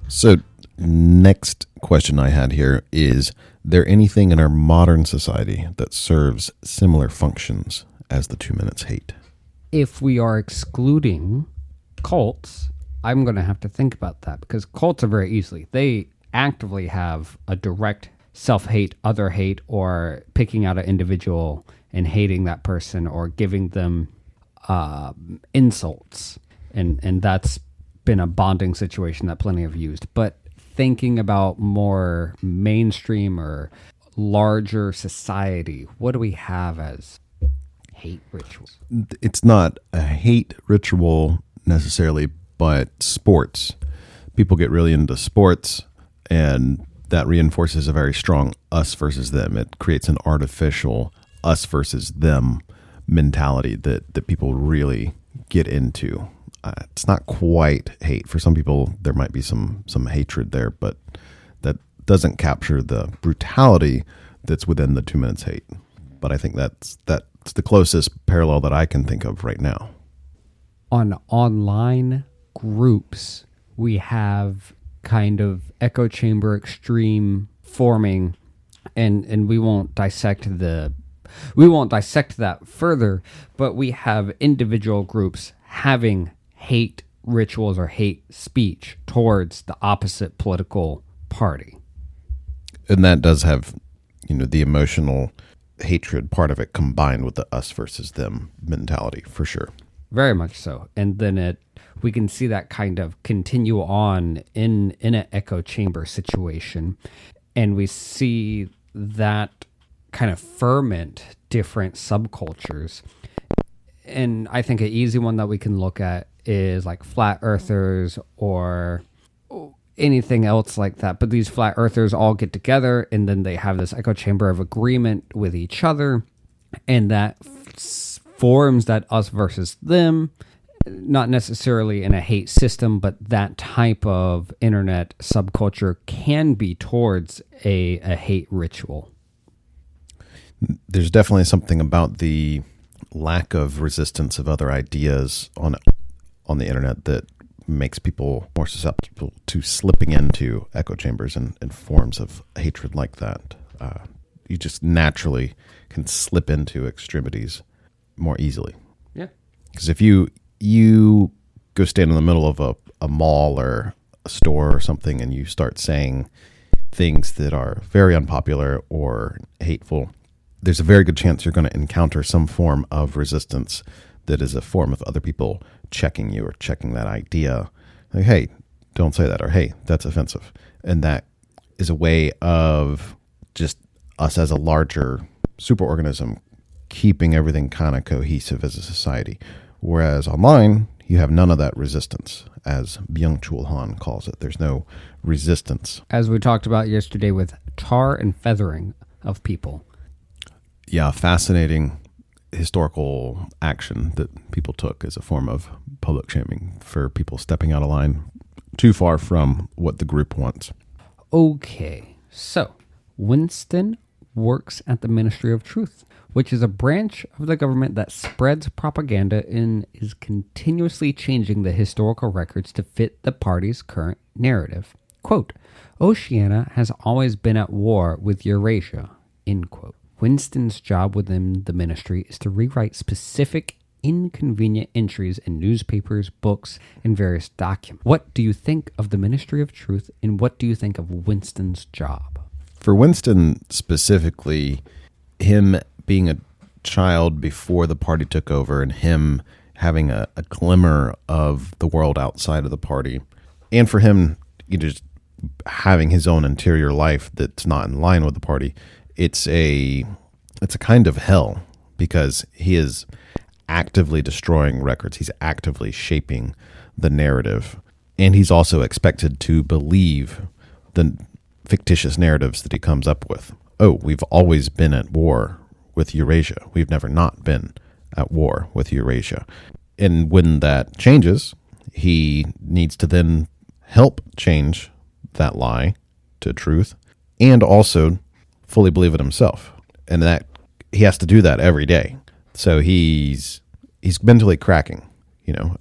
So next question I had here is there anything in our modern society that serves similar functions as the 2 minutes hate? If we are excluding cults, I'm going to have to think about that, because cults are very easily. They actively have a direct self-hate, other hate, or picking out an individual and hating that person or giving them insults. And that's been a bonding situation that plenty have used. But thinking about more mainstream or larger society, what do we have as hate rituals? It's not a hate ritual necessarily, but sports. People get really into sports, and that reinforces a very strong us versus them. It creates an artificial us versus them mentality that people really get into. It's not quite hate. For some people, there might be some hatred there, but that doesn't capture the brutality that's within the 2 minutes hate. But I think that's the closest parallel that I can think of right now. On online groups, we have kind of echo chamber extreme forming, and we won't dissect that further, but we have individual groups having hate rituals or hate speech towards the opposite political party. And that does have, the emotional hatred part of it combined with the us versus them mentality, for sure. Very much so. And then we can see that kind of continue on in an echo chamber situation. And we see that kind of ferment different subcultures. And I think an easy one that we can look at is like flat earthers or anything else like that. But these flat earthers all get together and then they have this echo chamber of agreement with each other. And that forms that us versus them. not necessarily in a hate system, but that type of internet subculture can be towards a hate ritual. There's definitely something about the lack of resistance of other ideas on the internet that makes people more susceptible to slipping into echo chambers and forms of hatred like that. You just naturally can slip into extremities more easily. Yeah. Because if you go stand in the middle of a mall or a store or something and you start saying things that are very unpopular or hateful, there's a very good chance you're going to encounter some form of resistance that is a form of other people checking you or checking that idea. Like, hey, don't say that, or hey, that's offensive. And that is a way of just us as a larger superorganism keeping everything kind of cohesive as a society. Whereas online, you have none of that resistance, as Byung-Chul Han calls it. There's no resistance. As we talked about yesterday with tar and feathering of people. Yeah, fascinating historical action that people took as a form of public shaming for people stepping out of line too far from what the group wants. Okay, so Winston works at the Ministry of Truth, which is a branch of the government that spreads propaganda and is continuously changing the historical records to fit the party's current narrative. Quote, Oceania has always been at war with Eurasia, end quote. Winston's job within the ministry is to rewrite specific inconvenient entries in newspapers, books, and various documents. What do you think of the Ministry of Truth, and what do you think of Winston's job? For Winston specifically, him being a child before the party took over and him having a glimmer of the world outside of the party, and for him just having his own interior life that's not in line with the party, it's a kind of hell, because he is actively destroying records. He's actively shaping the narrative, and he's also expected to believe the fictitious narratives that he comes up with. Oh, we've always been at war with Eurasia. We've never not been at war with Eurasia. And when that changes, he needs to then help change that lie to truth, and also fully believe it himself. And that he has to do that every day. So he's mentally cracking,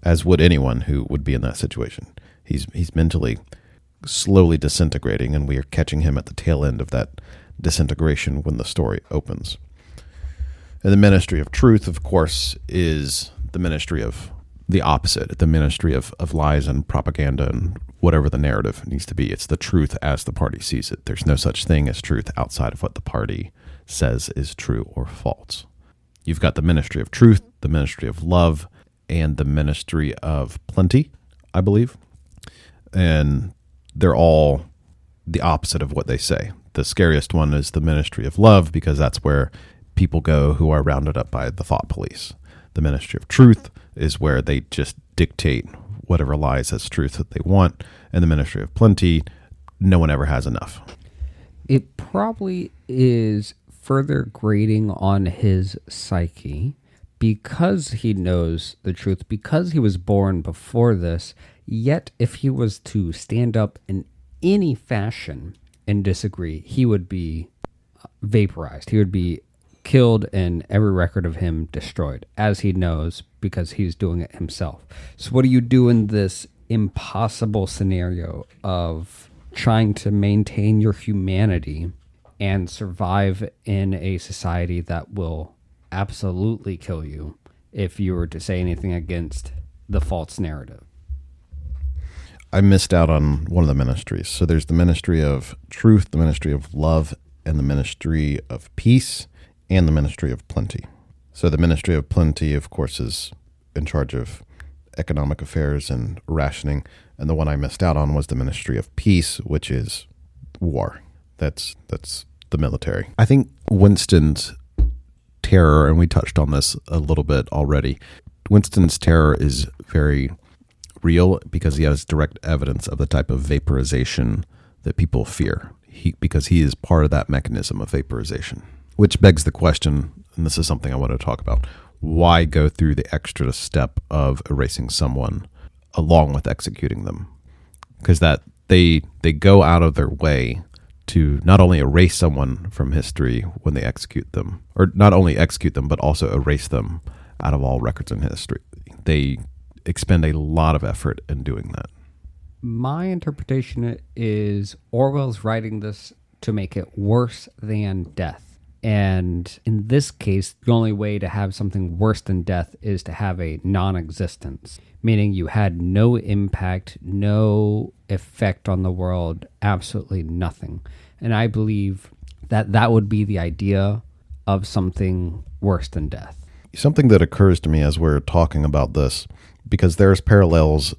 as would anyone who would be in that situation. He's mentally slowly disintegrating, and we are catching him at the tail end of that disintegration when the story opens. And the Ministry of Truth, of course, is the ministry of the opposite, the ministry of lies and propaganda and whatever the narrative needs to be. It's the truth as the party sees it. There's no such thing as truth outside of what the party says is true or false. You've got the Ministry of Truth, the Ministry of Love, and the Ministry of Plenty, I believe. And they're all the opposite of what they say. The scariest one is the Ministry of Love, because that's where people go who are rounded up by the thought police. The Ministry of Truth is where they just dictate whatever lies as truth that they want. And the Ministry of Plenty, no one ever has enough. It probably is further grating on his psyche because he knows the truth, because he was born before this. Yet if he was to stand up in any fashion and disagree, he would be vaporized. He would be killed and every record of him destroyed, as he knows, because he's doing it himself. So what do you do in this impossible scenario of trying to maintain your humanity and survive in a society that will absolutely kill you if you were to say anything against the false narrative? I missed out on one of the ministries. So there's the Ministry of Truth, the Ministry of Love, and the Ministry of Peace, and the Ministry of Plenty. So the Ministry of Plenty, of course, is in charge of economic affairs and rationing. And the one I missed out on was the Ministry of Peace, which is war. That's the military. I think Winston's terror, and we touched on this a little bit already, Winston's terror is very real because he has direct evidence of the type of vaporization that people fear, because he is part of that mechanism of vaporization. Which begs the question, and this is something I want to talk about, why go through the extra step of erasing someone along with executing them? Because that they go out of their way to not only erase someone from history when they execute them, or not only execute them, but also erase them out of all records in history. They expend a lot of effort in doing that. My interpretation is Orwell's writing this to make it worse than death. And in this case, the only way to have something worse than death is to have a non-existence, meaning you had no impact, no effect on the world, absolutely nothing. And I believe that that would be the idea of something worse than death. Something that occurs to me as we're talking about this, because there's parallels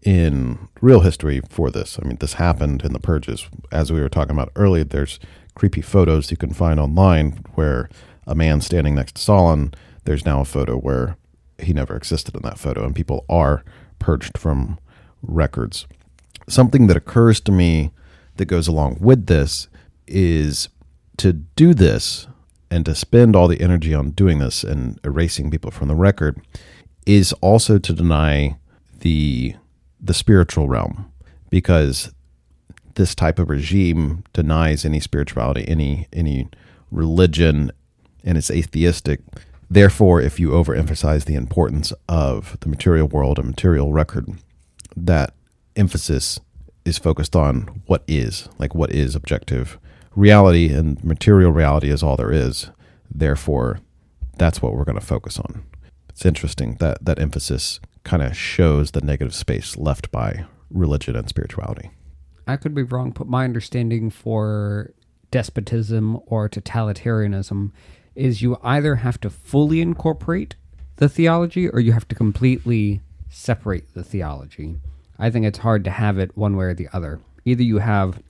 in real history for this. I mean, this happened in the purges. As we were talking about earlier, there's creepy photos you can find online where a man standing next to Stalin, there's now a photo where he never existed in that photo, and people are purged from records. Something that occurs to me that goes along with this is to do this and to spend all the energy on doing this and erasing people from the record is also to deny the spiritual realm, because this type of regime denies any spirituality, any religion, and it's atheistic. Therefore, if you overemphasize the importance of the material world and material record, that emphasis is focused on what is objective reality, and material reality is all there is. Therefore, that's what we're going to focus on. It's interesting that emphasis kind of shows the negative space left by religion and spirituality. I could be wrong, but my understanding for despotism or totalitarianism is you either have to fully incorporate the theology or you have to completely separate the theology. I think it's hard to have it one way or the other. Either you have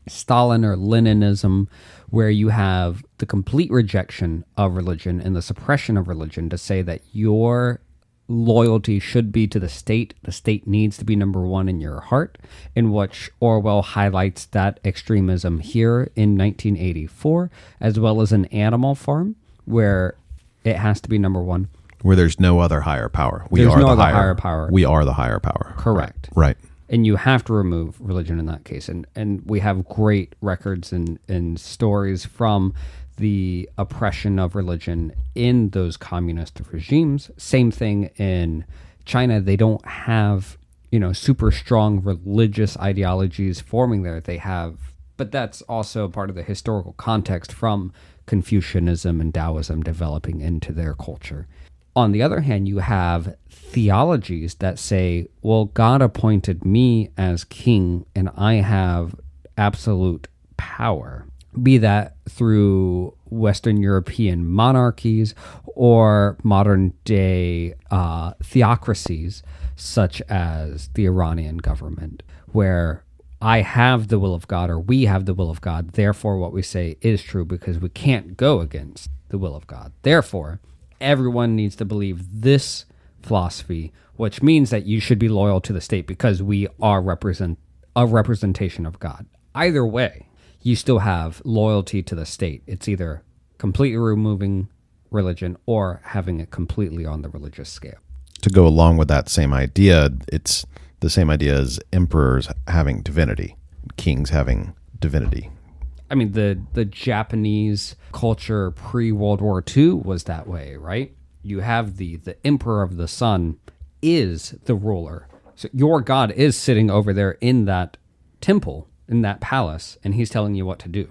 Stalin or Leninism, where you have the complete rejection of religion and the suppression of religion to say that your loyalty should be to the state. The state needs to be number one in your heart, in which Orwell highlights that extremism here in 1984, as well as an Animal Farm, where it has to be number one. Where there's no other higher power. There's no other higher power. We are the higher power. Correct. Right. And you have to remove religion in that case. And we have great records and stories from the oppression of religion in those communist regimes. Same thing in China. They don't have, super strong religious ideologies forming there. They have, but that's also part of the historical context from Confucianism and Taoism developing into their culture. On the other hand, you have theologies that say, well, God appointed me as king and I have absolute power, be that through Western European monarchies or modern day theocracies, such as the Iranian government, where I have the will of God or we have the will of God. Therefore, what we say is true because we can't go against the will of God. Therefore, everyone needs to believe this philosophy, which means that you should be loyal to the state because we are a representation of God. Either way, you still have loyalty to the state. It's either completely removing religion or having it completely on the religious scale. To go along with that same idea, it's the same idea as emperors having divinity, kings having divinity. I mean, the Japanese culture pre-World War II was that way, right? You have the emperor of the sun is the ruler. So your God is sitting over there in that temple, in that palace, and he's telling you what to do.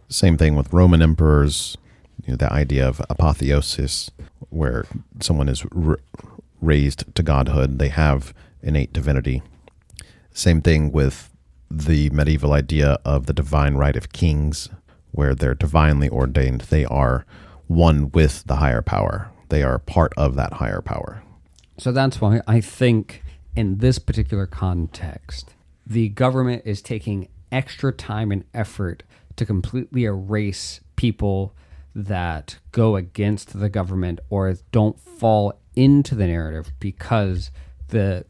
Same thing with Roman emperors, the idea of apotheosis, where someone is raised to godhood. They have innate divinity. Same thing with the medieval idea of the divine right of kings, where they're divinely ordained. They are one with the higher power. They are part of that higher power. So that's why I think in this particular context, the government is taking extra time and effort to completely erase people that go against the government or don't fall into the narrative, because the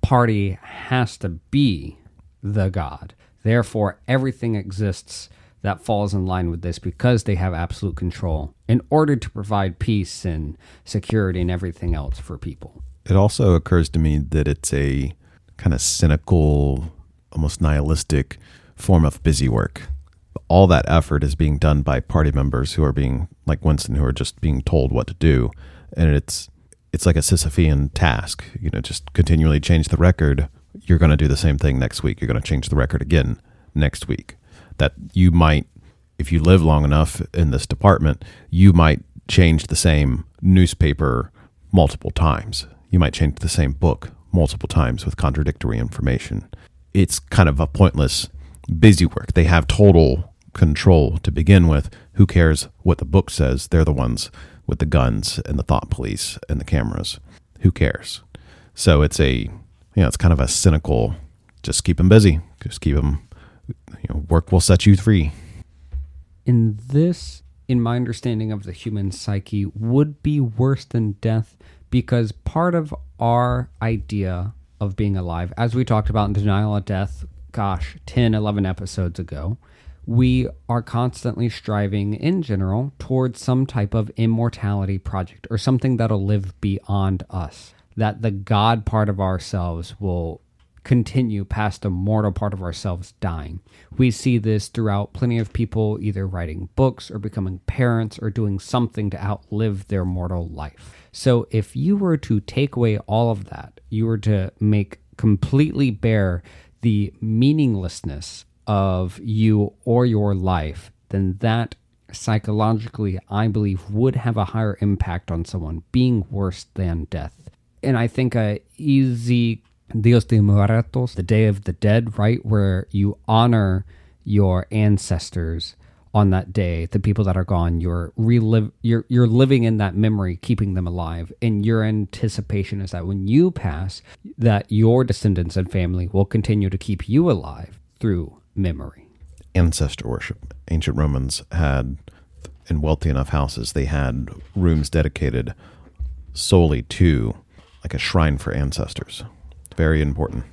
party has to be the God. Therefore, everything exists that falls in line with this because they have absolute control in order to provide peace and security and everything else for people. It also occurs to me that it's a kind of cynical, almost nihilistic form of busy work. All that effort is being done by party members who are being, like Winston, who are just being told what to do. And it's like a Sisyphean task, just continually change the record. You're going to do the same thing next week. You're going to change the record again next week. That you might, if you live long enough in this department, you might change the same newspaper multiple times. You might change the same book multiple times with contradictory information. It's kind of a pointless busy work. They have total control to begin with. Who cares what the book says? They're the ones with the guns and the thought police and the cameras. Who cares? So it's it's kind of a cynical, just keep them busy. Just keep them, work will set you free. In my understanding of the human psyche, would be worse than death, because part of our idea of being alive, as we talked about in Denial of Death, 10, 11 episodes ago, we are constantly striving in general towards some type of immortality project or something that'll live beyond us, that the God part of ourselves will continue past the mortal part of ourselves dying. We see this throughout plenty of people either writing books or becoming parents or doing something to outlive their mortal life. So if you were to take away all of that, you were to make completely bare the meaninglessness of you or your life, then that psychologically, I believe, would have a higher impact on someone, being worse than death. And I think a easy Dios de Muertos, the Day of the Dead, right, where you honor your ancestors on that day, the people that are gone, you're living in that memory, keeping them alive. And your anticipation is that when you pass, that your descendants and family will continue to keep you alive through memory. Ancestor worship. Ancient Romans had, in wealthy enough houses, they had rooms dedicated solely to like a shrine for ancestors. Very important.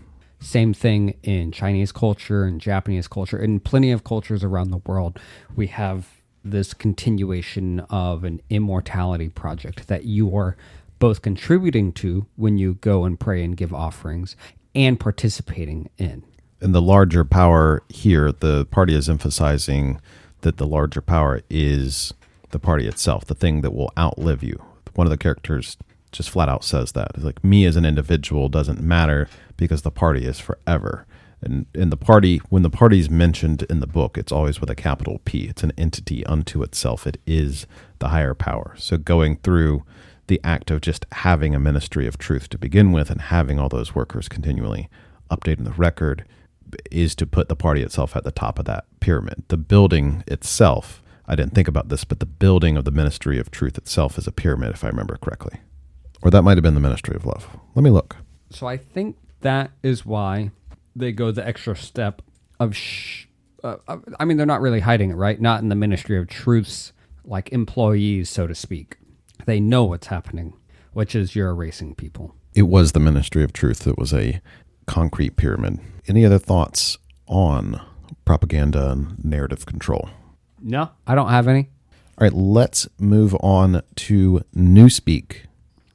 Same thing in Chinese culture and Japanese culture. In plenty of cultures around the world, we have this continuation of an immortality project that you are both contributing to when you go and pray and give offerings and participating in. And the larger power here, the party is emphasizing that the larger power is the party itself, the thing that will outlive you. One of the characters just flat out says that. It's like, me as an individual doesn't matter because the party is forever. And in the party, when the party is mentioned in the book, it's always with a capital P. It's an entity unto itself. It is the higher power. So going through the act of just having a ministry of truth to begin with and having all those workers continually updating the record is to put the party itself at the top of that pyramid. The building itself, I didn't think about this, but the building of the ministry of truth itself is a pyramid, if I remember correctly. Or that might have been the ministry of love. Let me look. So I think that is why they go the extra step of, they're not really hiding it, right? Not in the ministry of truth's like employees, so to speak. They know what's happening, which is you're erasing people. It was the ministry of truth. It was a concrete pyramid. Any other thoughts on propaganda and narrative control? No, I don't have any. All right, let's move on to Newspeak.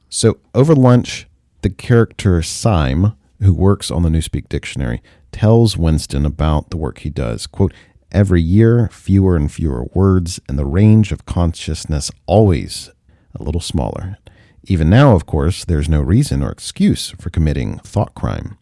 So over lunch, the character Syme, who works on the Newspeak dictionary, tells Winston about the work he does. Quote, every year, fewer and fewer words, and the range of consciousness always a little smaller. Even now, of course, there's no reason or excuse for committing thought crime.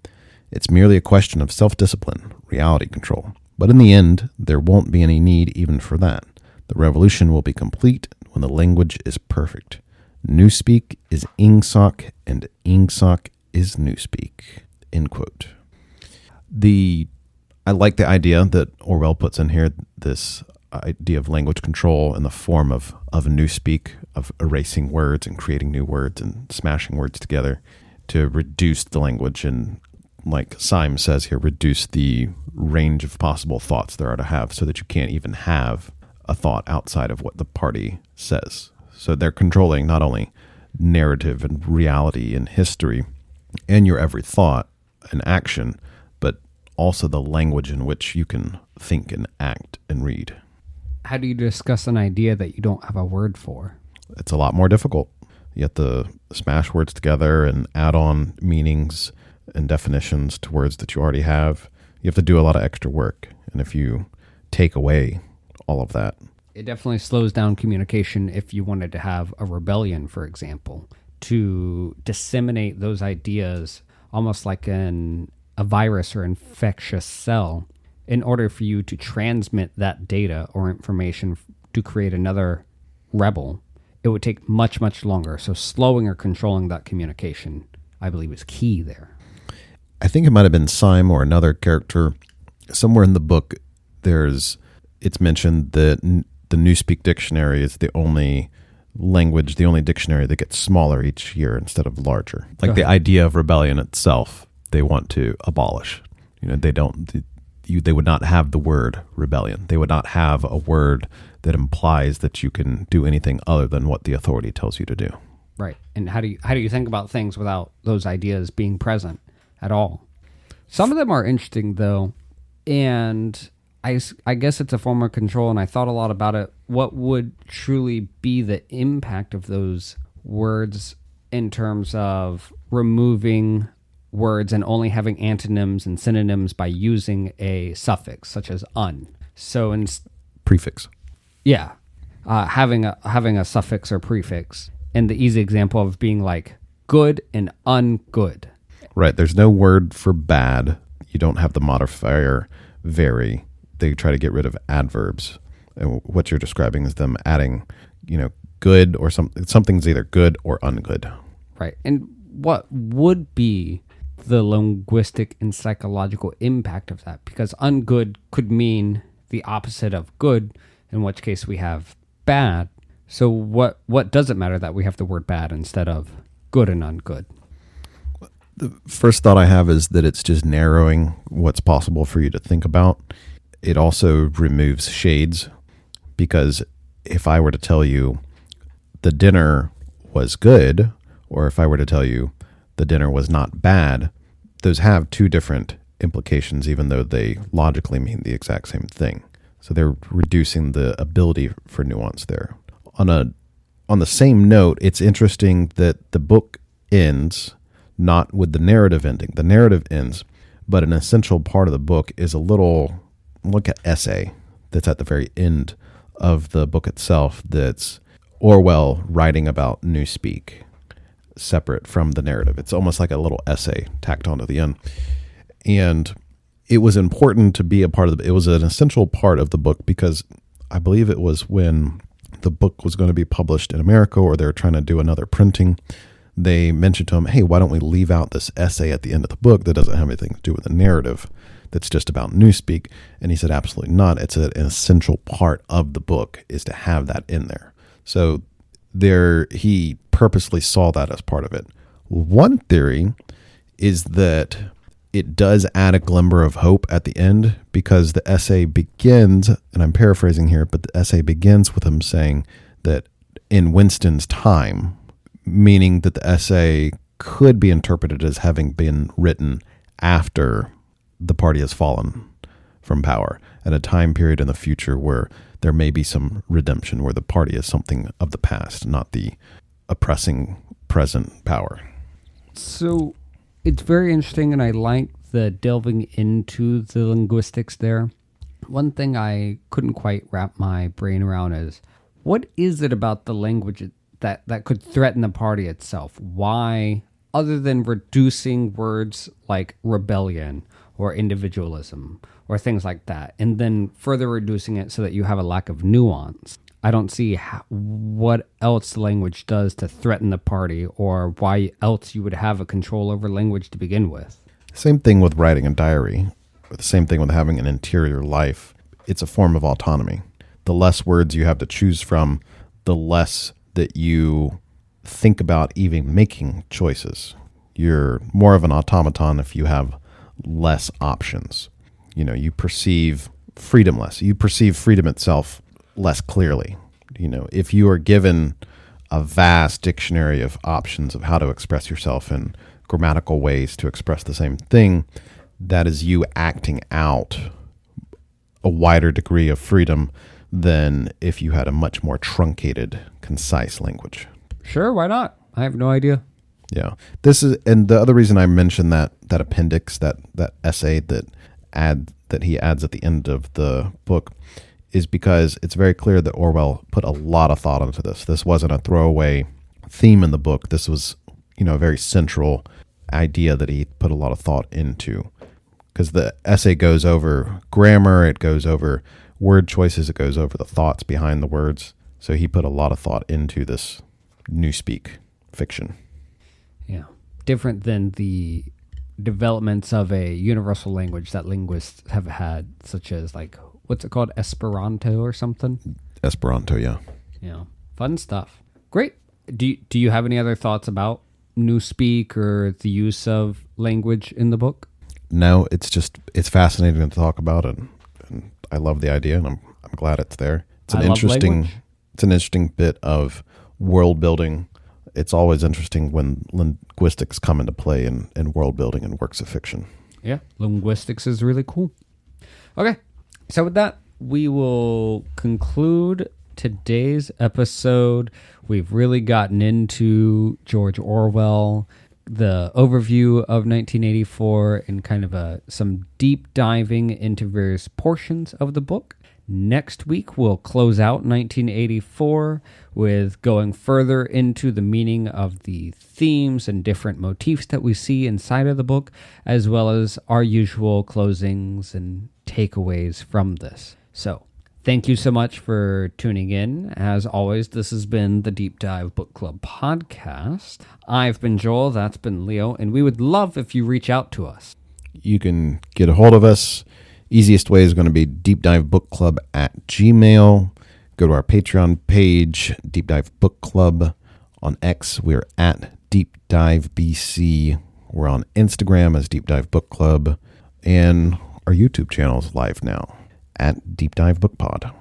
It's merely a question of self-discipline, reality control. But in the end, there won't be any need even for that. The revolution will be complete when the language is perfect. Newspeak is Ingsoc, and Ingsoc is Newspeak. End quote. I like the idea that Orwell puts in here, this idea of language control in the form of Newspeak, of erasing words and creating new words and smashing words together to reduce the language and, like Syme says here, reduce the range of possible thoughts there are to have so that you can't even have a thought outside of what the party says. So they're controlling not only narrative and reality and history and your every thought and action, but also the language in which you can think and act and read. How do you discuss an idea that you don't have a word for? It's a lot more difficult. You have to smash words together and add on meanings and definitions to words that you already have. You have to do a lot of extra work. And if you take away all of that, it definitely slows down communication if you wanted to have a rebellion, for example, to disseminate those ideas almost like a virus or infectious cell. In order for you to transmit that data or information to create another rebel, it would take much, much longer. So slowing or controlling that communication, I believe, is key there. I think it might have been Syme or another character. Somewhere in the book, it's mentioned that the Newspeak dictionary is the only language, the only dictionary that gets smaller each year instead of larger. Like the idea of rebellion itself, they want to abolish. They would not have the word rebellion. They would not have a word that implies that you can do anything other than what the authority tells you to do. Right. And how do you think about things without those ideas being present at all? Some of them are interesting, though, and I guess it's a form of control, and I thought a lot about it. What would truly be the impact of those words in terms of removing words and only having antonyms and synonyms by using a suffix, such as un? So prefix. Yeah. Having a suffix or prefix. And the easy example of being like good and ungood. Right. There's no word for bad. You don't have the modifier very. They try to get rid of adverbs. And what you're describing is them adding, good or something's either good or ungood. Right. And what would be the linguistic and psychological impact of that? Because ungood could mean the opposite of good, in which case we have bad. So what does it matter that we have the word bad instead of good and ungood? The first thought I have is that it's just narrowing what's possible for you to think about. It also removes shades, because if I were to tell you the dinner was good, or if I were to tell you the dinner was not bad, those have two different implications, even though they logically mean the exact same thing. So they're reducing the ability for nuance there. On the same note, it's interesting that the book ends not with the narrative ending. The narrative ends, but an essential part of the book is a little essay that's at the very end of the book itself. That's Orwell writing about Newspeak, separate from the narrative. It's almost like a little essay tacked onto the end. And it was important to be a part of it was an essential part of the book, because I believe it was when the book was going to be published in America, or they were trying to do another printing, they mentioned to him, hey, why don't we leave out this essay at the end of the book that doesn't have anything to do with the narrative, that's just about Newspeak? And he said, absolutely not. It's an essential part of the book is to have that in there. So he purposely saw that as part of it. One theory is that it does add a glimmer of hope at the end, because the essay begins, and I'm paraphrasing here, but the essay begins with him saying that in Winston's time, meaning that the essay could be interpreted as having been written after the party has fallen from power, at a time period in the future where there may be some redemption, where the party is something of the past, not the oppressing present power. So it's very interesting, and I like the delving into the linguistics there. One thing I couldn't quite wrap my brain around is, what is it about the language that could threaten the party itself? Why, other than reducing words like rebellion or individualism or things like that, and then further reducing it so that you have a lack of nuance, I don't see what else the language does to threaten the party, or why else you would have a control over language to begin with. Same thing with writing a diary, or the same thing with having an interior life. It's a form of autonomy. The less words you have to choose from, the less that you think about even making choices. You're more of an automaton if you have less options. You perceive freedom less. You perceive freedom itself less clearly. If you are given a vast dictionary of options of how to express yourself in grammatical ways to express the same thing, that is you acting out a wider degree of freedom than if you had a much more truncated, concise language. Sure, why not? I have no idea. Yeah. This is, and the other reason I mentioned that appendix, that essay that he adds at the end of the book, is because it's very clear that Orwell put a lot of thought into this. This wasn't a throwaway theme in the book. This was, a very central idea that he put a lot of thought into. Because the essay goes over grammar, it goes over word choices, it goes over the thoughts behind the words. So he put a lot of thought into this newspeak fiction. Yeah. Different than the developments of a universal language that linguists have had, such as what's it called? Esperanto or something? Esperanto, yeah. Yeah. Fun stuff. Great. Do you have any other thoughts about newspeak or the use of language in the book? No, it's fascinating to talk about it, and I love the idea, and I'm glad it's there. It's an interesting bit of world building. It's always interesting when linguistics come into play in world building and works of fiction. Yeah, linguistics is really cool. Okay, so with that, we will conclude today's episode. We've really gotten into George Orwell, the overview of 1984, and kind of some deep diving into various portions of the book. Next week, we'll close out 1984 with going further into the meaning of the themes and different motifs that we see inside of the book, as well as our usual closings and takeaways from this. So, thank you so much for tuning in. As always, this has been the Deep Dive Book Club podcast. I've been Joel, that's been Leo, and we would love if you reach out to us. You can get a hold of us. Easiest way is going to be deepdivebookclub@gmail.com. Go to our Patreon page, Deep Dive Book Club. On X, we're at Deep Dive BC. We're on Instagram as Deep Dive Book Club. And our YouTube channel is live now at Deep Dive Book Pod.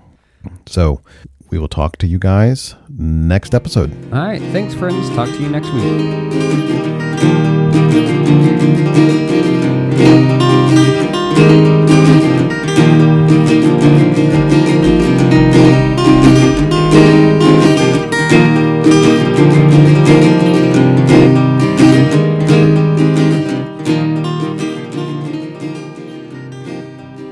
So we will talk to you guys next episode. All right. Thanks, friends. Talk to you next week.